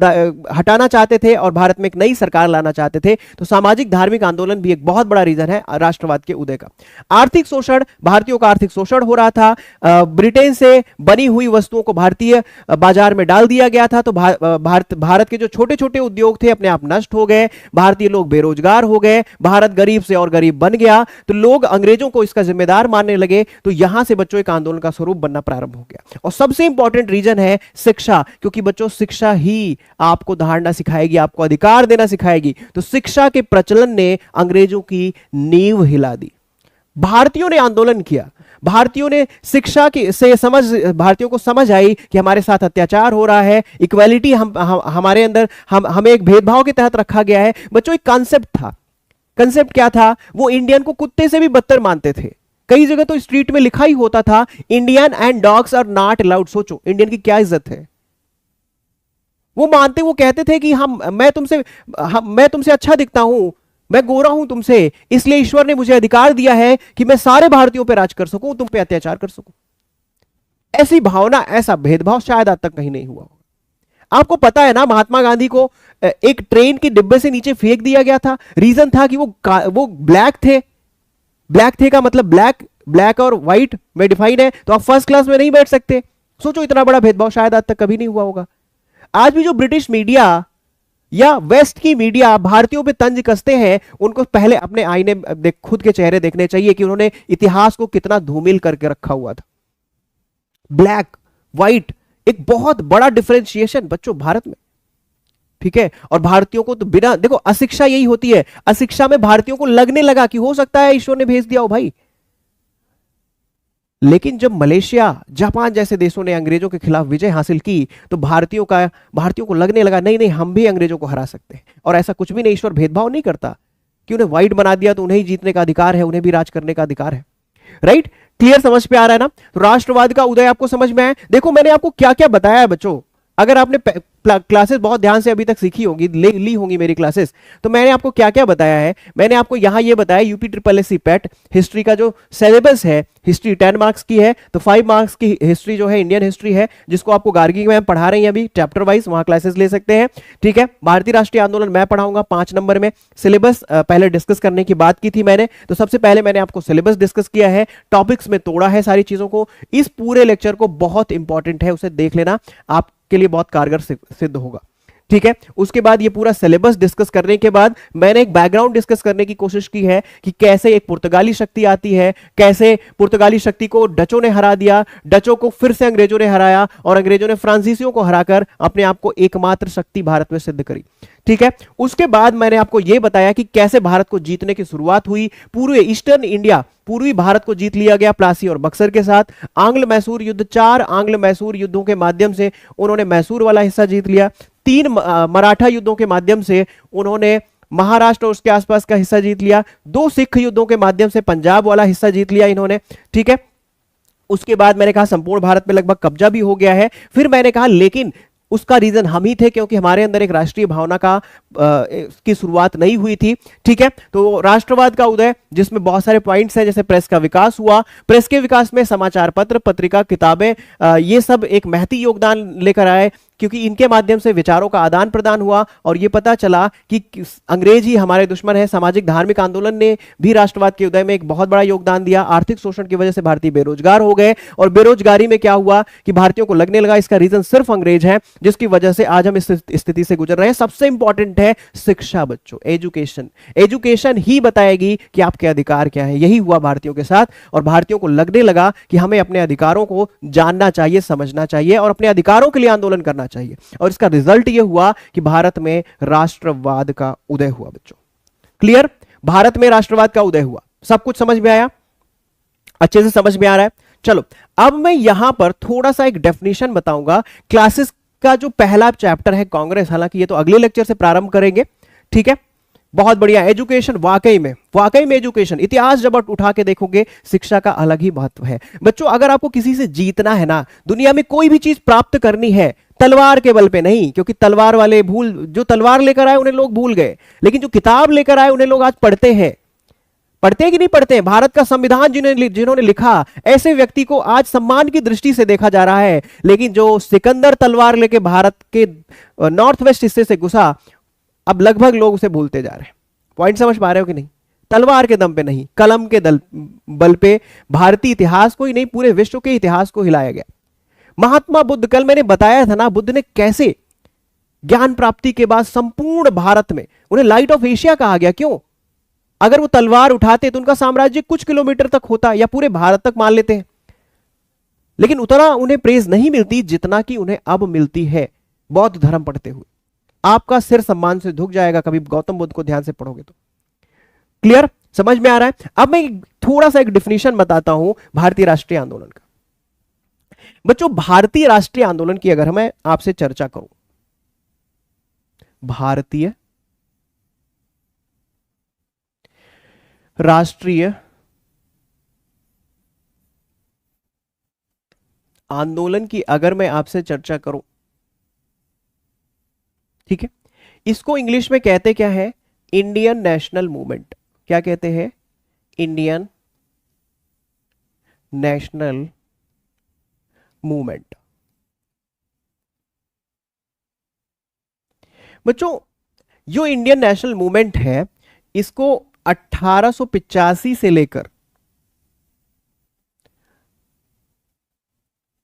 हटाना चाहते थे और भारत में एक नई सरकार लाना चाहते थे। तो सामाजिक धार्मिक आंदोलन भी एक बहुत बड़ा रीजन है राष्ट्रवाद के उदय का। आर्थिक शोषण, भारतीयों का आर्थिक शोषण हो रहा था। ब्रिटेन से बनी हुई वस्तुओं को भारतीय बाजार में डाल दिया गया था, तो भारत के जो छोटे छोटे उद्योग थे अपने आप नष्ट हो गए, भारतीय लोग बेरोजगार हो गए, भारत गरीब से और गरीब बन गया। तो लोग अंग्रेजों को इसका जिम्मेदार मानने लगे। तो यहां से बच्चों एक आंदोलन का स्वरूप बनना प्रारंभ हो गया। और सबसे इंपॉर्टेंट रीजन है शिक्षा, क्योंकि बच्चों शिक्षा ही आपको धारणा सिखाएगी, आपको अधिकार देना सिखाएगी। तो शिक्षा के प्रचलन ने अंग्रेजों की नींव हिला दी। भारतीयों ने आंदोलन किया, भारतीयों ने शिक्षा की से समझ, भारतीयों को समझ आई कि हमारे साथ अत्याचार हो रहा है, इक्वालिटी हमारे अंदर हमें एक भेदभाव के तहत रखा गया है। बच्चों एक कॉन्सेप्ट था। कंसेप्ट क्या था? वो इंडियन को कुत्ते से भी बदतर मानते थे। कई जगह तो स्ट्रीट में लिखा ही होता था, Indian and dogs are not allowed. सोचो इंडियन की क्या इज्जत है। वो मानते, वो कहते थे कि मैं तुमसे अच्छा दिखता हूं, मैं गोरा हूं तुमसे, इसलिए ईश्वर ने मुझे अधिकार दिया है कि मैं सारे भारतीयों पर राज कर सकूं, तुम पे अत्याचार कर सकूं। ऐसी भावना, ऐसा भेदभाव शायद आज तक कहीं नहीं हुआ। आपको पता है ना, महात्मा गांधी को एक ट्रेन के डिब्बे से नीचे फेंक दिया गया था। रीजन था कि वो ब्लैक थे। ब्लैक थे का मतलब ब्लैक और व्हाइट में डिफाइन है, तो आप फर्स्ट क्लास में नहीं बैठ सकते। सोचो इतना बड़ा भेदभाव शायद आज तक कभी नहीं हुआ होगा। आज भी जो ब्रिटिश मीडिया या वेस्ट की मीडिया भारतीयों पे तंज कसते हैं, उनको पहले अपने आईने खुद के चेहरे देखने चाहिए कि उन्होंने इतिहास को कितना धूमिल करके रखा हुआ था। ब्लैक व्हाइट एक बहुत बड़ा डिफरेंशिएशन बच्चों भारत में। ठीक है, और भारतीयों को तो बिना, देखो अशिक्षा यही होती है, अशिक्षा में भारतीयों को लगने लगा कि हो सकता है ईश्वर ने भेज दिया हो भाई। लेकिन जब मलेशिया, जापान जैसे देशों ने अंग्रेजों के खिलाफ विजय हासिल की, तो भारतीयों को लगने लगा नहीं नहीं, हम भी अंग्रेजों को हरा सकते हैं। और ऐसा कुछ भी नहीं, ईश्वर भेदभाव नहीं करता कि उन्हें व्हाइट बना दिया तो उन्हें ही जीतने का अधिकार है, उन्हें भी राज करने का अधिकार है। राइट, क्लियर, समझ पे आ रहा है ना? तो राष्ट्रवाद का उदय आपको समझ में आया। देखो मैंने आपको क्या क्या बताया है बच्चों। अगर आपने क्लासेस बहुत ध्यान से अभी तक सीखी होंगी, ली होंगी मेरी क्लासेस, तो मैंने आपको क्या क्या बताया है। मैंने आपको यहां ये बताया, यूपी SSSC पेट हिस्ट्री का जो सिलेबस है, हिस्ट्री 10 मार्क्स की है, तो 5 मार्क्स की हिस्ट्री जो है इंडियन हिस्ट्री है, जिसको आपको गार्गी में पढ़ा रही हैं अभी चैप्टर वाइज, वहां क्लासेस ले सकते हैं। ठीक है, भारतीय राष्ट्रीय आंदोलन मैं पढ़ाऊंगा 5 नंबर में। सिलेबस पहले डिस्कस करने की बात की थी मैंने, तो सबसे पहले मैंने आपको सिलेबस डिस्कस किया है, टॉपिक्स में तोड़ा है सारी चीजों को। इस पूरे लेक्चर को बहुत इंपॉर्टेंट है, उसे देख लेना, आप के लिए बहुत कारगर सिद्ध होगा। ठीक है। उसके बाद ये पूरा सिलेबस डिस्कस करने के बाद मैंने एक बैकग्राउंड डिस्कस करने की कोशिश की है कि कैसे एक पुर्तगाली शक्ति आती है, कैसे पुर्तगाली शक्ति को डचों ने हरा दिया, डचों को फिर से अंग्रेजों ने हराया और अंग्रेजों ने फ्रांसीसियों को हराकर अपने आप को एकमात्र शक्ति भारत में सिद्ध करी। ठीक है। उसके बाद मैंने आपको यह बताया कि कैसे भारत को जीतने की शुरुआत हुई, पूरे ईस्टर्न इंडिया, पूर्वी भारत को जीत लिया गया प्लासी और बक्सर के साथ। आंग्ल मैसूर युद्ध, 4 आंग्ल मैसूर युद्धों के माध्यम से उन्होंने मैसूर वाला हिस्सा जीत लिया। 3 मराठा युद्धों के माध्यम से उन्होंने महाराष्ट्र और उसके आसपास का हिस्सा जीत लिया। 2 सिख युद्धों के माध्यम से पंजाब वाला हिस्सा जीत लिया इन्होंने। ठीक है। उसके बाद मैंने कहा संपूर्ण भारत में लगभग कब्जा भी हो गया है। फिर मैंने कहा लेकिन उसका रीजन हम ही थे, क्योंकि हमारे अंदर एक राष्ट्रीय भावना का की शुरुआत नहीं हुई थी। ठीक है। तो राष्ट्रवाद का उदय, जिसमें बहुत सारे पॉइंट्स हैं, जैसे प्रेस का विकास हुआ, प्रेस के विकास में समाचार पत्र, पत्रिका, किताबें, ये सब एक महती योगदान लेकर आए, क्योंकि इनके माध्यम से विचारों का आदान प्रदान हुआ और यह पता चला कि अंग्रेज ही हमारे दुश्मन है। सामाजिक धार्मिक आंदोलन ने भी राष्ट्रवाद के उदय में एक बहुत बड़ा योगदान दिया। आर्थिक शोषण की वजह से भारतीय बेरोजगार हो गए और बेरोजगारी में क्या हुआ कि भारतीयों को लगने लगा इसका रीजन सिर्फ अंग्रेज है, जिसकी वजह से आज हम इस स्थिति से गुजर रहे हैं। सबसे इंपॉर्टेंट है शिक्षा बच्चों, एजुकेशन। एजुकेशन ही बताएगी कि आपके अधिकार क्या है। यही हुआ भारतीयों के साथ और भारतीयों को लगने लगा कि हमें अपने अधिकारों को जानना चाहिए, समझना चाहिए और अपने अधिकारों के लिए आंदोलन करना चाहिए। और इसका रिजल्ट यह हुआ कि भारत में राष्ट्रवाद का उदय हुआ बच्चों। क्लियर? भारत में राष्ट्रवाद का उदय हुआ। सब कुछ समझ में आया? अच्छे से समझ में आ रहा है? चलो अब मैं यहां पर थोड़ा सा एक डेफिनेशन बताऊंगा। क्लासेस का जो पहला चैप्टर है कांग्रेस, हालांकि ये तो अगले लेक्चर से प्रारंभ करेंगे। ठीक है। बहुत बढ़िया। एजुकेशन, वाकई में एजुकेशन, इतिहास जब आप उठा के देखोगे, शिक्षा का अलग ही महत्व है बच्चों। अगर आपको किसी से जीतना है ना, दुनिया में कोई भी चीज प्राप्त करनी है, तलवार के बल पे नहीं, क्योंकि तलवार वाले जो तलवार लेकर आए उन्हें लोग भूल गए, लेकिन जो किताब लेकर आए उन्हें लोग आज पढ़ते हैं। पढ़ते कि नहीं पढ़ते? भारत का संविधान जिन्होंने लिखा, ऐसे व्यक्ति को आज सम्मान की दृष्टि से देखा जा रहा है। लेकिन जो सिकंदर तलवार लेके भारत के नॉर्थ वेस्ट हिस्से से घुसा, अब लगभग लोग उसे भूलते जा रहे हैं। पॉइंट समझ पा रहे हो कि नहीं? तलवार के दम पे नहीं, कलम के बल पे भारतीय इतिहास को ही नहीं, पूरे विश्व के इतिहास को हिलाया गया। महात्मा बुद्ध, कल मैंने बताया था ना, बुद्ध ने कैसे ज्ञान प्राप्ति के बाद संपूर्ण भारत में उन्हें लाइट ऑफ एशिया कहा गया। क्यों? अगर वो तलवार उठाते तो उनका साम्राज्य कुछ किलोमीटर तक होता या पूरे भारत तक मान लेते हैं, लेकिन उतना उन्हें प्रेज नहीं मिलती जितना कि उन्हें अब मिलती है बौद्ध धर्म पढ़ते हुए। आपका सिर सम्मान से झुक जाएगा कभी गौतम बुद्ध को ध्यान से पढ़ोगे तो। क्लियर? समझ में आ रहा है? अब मैं थोड़ा सा एक डिफिनेशन बताता हूं भारतीय राष्ट्रीय आंदोलन का। बच्चों, भारतीय राष्ट्रीय आंदोलन की अगर मैं आपसे चर्चा करूं, भारतीय राष्ट्रीय आंदोलन की अगर मैं आपसे चर्चा करूं, ठीक है, इसको इंग्लिश में कहते क्या है? Indian national movement. क्या कहते हैं? Indian national movement. बच्चों, जो इंडियन नेशनल मूवमेंट है, इसको 1885 से लेकर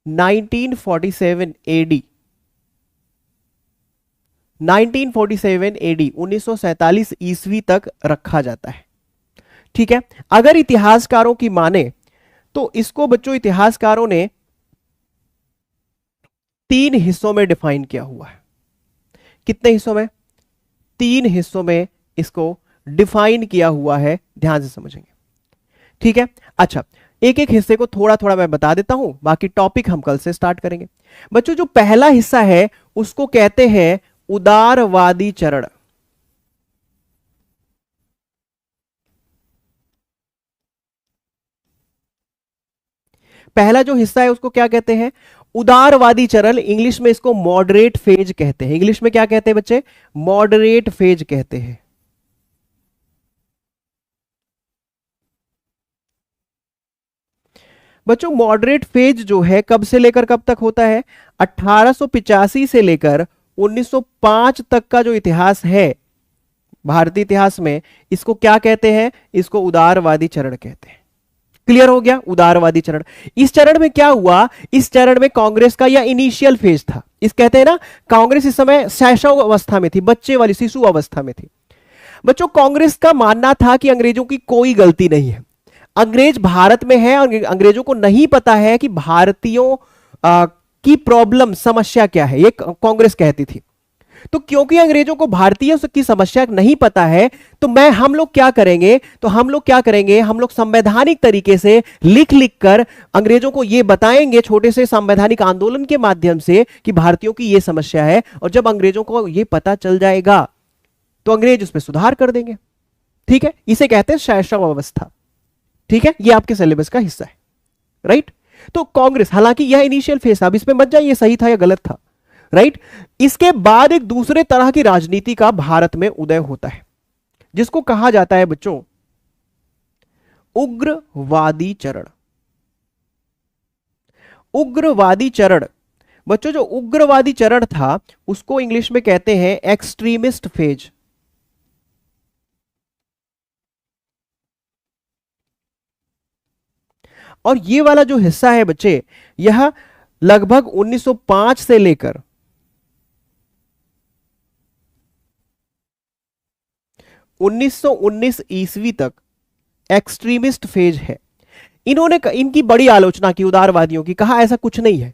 1947 एडी 1947 ईस्वी तक रखा जाता है। ठीक है। अगर इतिहासकारों की माने तो इसको बच्चों इतिहासकारों ने 3 हिस्सों में डिफाइन किया हुआ है। कितने हिस्सों में? 3 हिस्सों में इसको डिफाइन किया हुआ है। ध्यान से समझेंगे। ठीक है। अच्छा, एक एक हिस्से को थोड़ा थोड़ा मैं बता देता हूं, बाकी टॉपिक हम कल से स्टार्ट करेंगे। बच्चों, जो पहला हिस्सा है उसको कहते हैं उदारवादी चरण। पहला जो हिस्सा है उसको क्या कहते हैं? उदारवादी चरण। इंग्लिश में इसको मॉडरेट फेज कहते हैं। इंग्लिश में क्या कहते हैं बच्चे? मॉडरेट फेज कहते हैं। बच्चों, मॉडरेट फेज जो है कब से लेकर कब तक होता है? 1885 से लेकर 1905 तक का जो इतिहास है भारतीय इतिहास में, इसको क्या कहते हैं? इसको उदारवादी चरण कहते हैं। क्लियर हो गया, उदारवादी चरण। इस चरण में क्या हुआ, इस चरण में कांग्रेस का यह इनिशियल फेज था। इस कहते हैं ना, कांग्रेस इस समय शैशव अवस्था में थी, बच्चे वाली शिशु अवस्था में थी। बच्चों, कांग्रेस का मानना था कि अंग्रेजों की कोई गलती नहीं है, अंग्रेज भारत में है और अंग्रेजों को नहीं पता है कि भारतीयों की प्रॉब्लम, समस्या क्या है, ये कांग्रेस कहती थी। तो क्योंकि अंग्रेजों को भारतीयों की समस्या नहीं पता है, तो हम लोग क्या करेंगे, हम लोग संवैधानिक तरीके से लिख लिख कर अंग्रेजों को ये बताएंगे, छोटे से संवैधानिक आंदोलन के माध्यम से, कि भारतीयों की ये समस्या है, और जब अंग्रेजों को ये पता चल जाएगा तो अंग्रेज उसमें सुधार कर देंगे। ठीक है, इसे कहते हैं शैशव अवस्था। ठीक है, ये आपके सिलेबस का हिस्सा है, राइट। तो कांग्रेस, हालांकि यह इनिशियल फेज था, अब इसमें मत जाइए सही था या गलत था, राइट। इसके बाद एक दूसरे तरह की राजनीति का भारत में उदय होता है, जिसको कहा जाता है बच्चों उग्रवादी चरण। उग्रवादी चरण, बच्चों जो उग्रवादी चरण था उसको इंग्लिश में कहते हैं एक्सट्रीमिस्ट फेज। और ये वाला जो हिस्सा है बच्चे, यह लगभग 1905 से लेकर 1919 ईस्वी तक एक्सट्रीमिस्ट फेज है। इनकी बड़ी आलोचना की उदारवादियों की, कहा ऐसा कुछ नहीं है,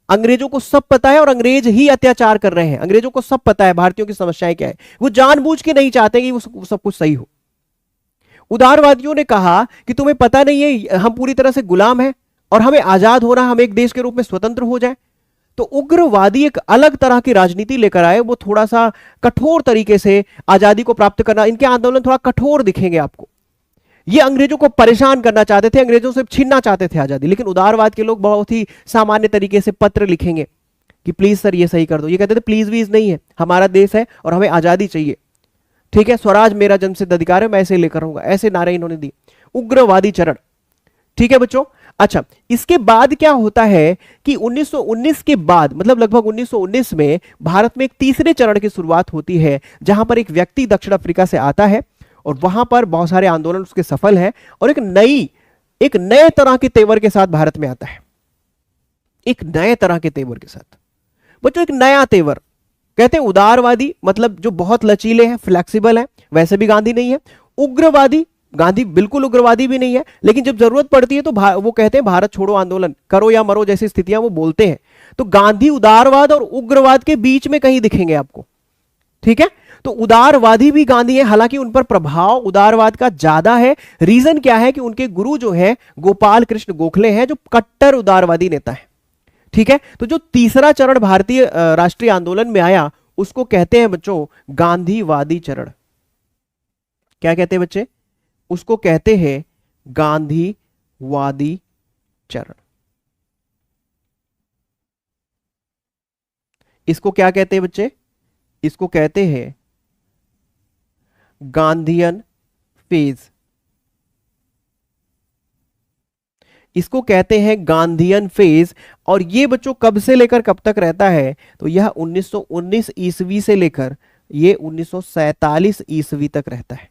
अंग्रेजों को सब पता है और अंग्रेज ही अत्याचार कर रहे हैं, अंग्रेजों को सब पता है भारतीयों की समस्याएं क्या है, वो जानबूझ के नहीं चाहते कि वो सब कुछ सही हो। उदारवादियों ने कहा कि तुम्हें पता नहीं है, हम पूरी तरह से गुलाम हैं और हमें आजाद होना, हम एक देश के रूप में स्वतंत्र हो जाए। तो उग्रवादी एक अलग तरह की राजनीति लेकर आए, वो थोड़ा सा कठोर तरीके से आजादी को प्राप्त करना, इनके आंदोलन थोड़ा कठोर दिखेंगे आपको। ये अंग्रेजों को परेशान करना चाहते थे, अंग्रेजों से छीनना चाहते थे आजादी। लेकिन उदारवाद के लोग बहुत ही सामान्य तरीके से पत्र लिखेंगे कि प्लीज सर ये सही कर दो। ये कहते थे प्लीज वीज नहीं है, हमारा देश है और हमें आजादी चाहिए। ठीक है, स्वराज मेरा जन्मसिद्ध अधिकार है, मैं ऐसे लेकर रहूंगा, ऐसे नारे इन्होंने दी। उग्रवादी चरण। ठीक है बच्चों, अच्छा इसके बाद क्या होता है कि 1919 के बाद, मतलब लगभग 1919 में भारत में एक तीसरे चरण की शुरुआत होती है, जहां पर एक व्यक्ति दक्षिण अफ्रीका से आता है और वहां पर बहुत सारे आंदोलन उसके सफल हैं और एक नए तरह के तेवर के साथ भारत में आता है। एक नए तरह के तेवर के साथ बच्चों, एक नया तेवर कहते हैं उदारवादी, मतलब जो बहुत लचीले हैं, फ्लेक्सिबल हैं, वैसे भी गांधी नहीं है। उग्रवादी, गांधी बिल्कुल उग्रवादी भी नहीं है, लेकिन जब जरूरत पड़ती है तो वो कहते हैं भारत छोड़ो आंदोलन करो या मरो जैसी स्थितियां वो बोलते हैं। तो गांधी उदारवाद और उग्रवाद के बीच में कहीं दिखेंगे आपको। ठीक है, तो उदारवादी भी गांधी है, हालांकि उन पर प्रभाव उदारवाद का ज्यादा है। रीजन क्या है कि उनके गुरु जो है गोपाल कृष्ण गोखले हैं, जो कट्टर उदारवादी नेता है। ठीक है, तो जो तीसरा चरण भारतीय राष्ट्रीय आंदोलन में आया उसको कहते हैं बच्चों गांधीवादी चरण। क्या कहते हैं बच्चे? उसको कहते हैं गांधीवादी चरण। इसको क्या कहते हैं बच्चे? इसको कहते हैं गांधीयन फेज। इसको कहते हैं गांधीयन फेज। और ये बच्चों कब से लेकर कब तक रहता है? तो यह 1919 ईस्वी से लेकर ये 1947 ईस्वी तक रहता है।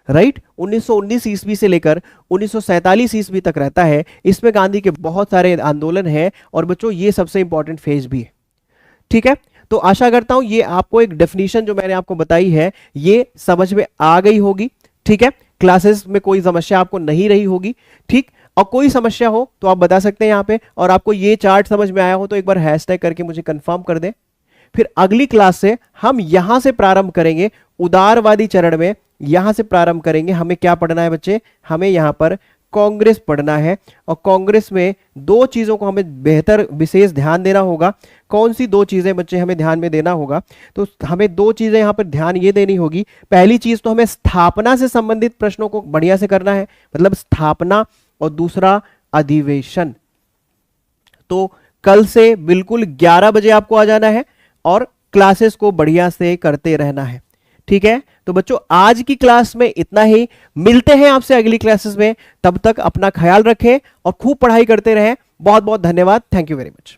राइट, 1919 ईस्वी से लेकर 1947 ईस्वी तक रहता है। इसमें गांधी के बहुत सारे आंदोलन हैं और बच्चों ये सबसे इंपॉर्टेंट फेज भी है। ठीक है, तो आशा करता हूं ये आपको एक डेफिनेशन जो मैंने आपको बताई है ये समझ में आ गई होगी। ठीक है, क्लासेस में कोई समस्या आपको नहीं रही होगी। ठीक, और कोई समस्या हो तो आप बता सकते हैं यहाँ पे, और आपको ये चार्ट समझ में आया हो तो एक बार हैशटैग करके मुझे कंफर्म कर दें। फिर अगली क्लास से हम यहां से प्रारंभ करेंगे, उदारवादी चरण में यहां से प्रारंभ करेंगे। हमें क्या पढ़ना है बच्चे? हमें यहां पर कांग्रेस पढ़ना है, और कांग्रेस में दो चीजों को हमें बेहतर विशेष ध्यान देना होगा। कौन सी दो चीजें बच्चे हमें ध्यान में देना होगा? तो हमें दो चीजें यहां पर ध्यान ये देनी होगी। पहली चीज तो हमें स्थापना से संबंधित प्रश्नों को बढ़िया से करना है, मतलब स्थापना, और दूसरा अधिवेशन। तो कल से बिल्कुल 11 बजे आपको आ जाना है और क्लासेस को बढ़िया से करते रहना है। ठीक है, तो बच्चों आज की क्लास में इतना ही। मिलते हैं आपसे अगली क्लासेस में, तब तक अपना ख्याल रखें और खूब पढ़ाई करते रहें। बहुत बहुत धन्यवाद। Thank you very much.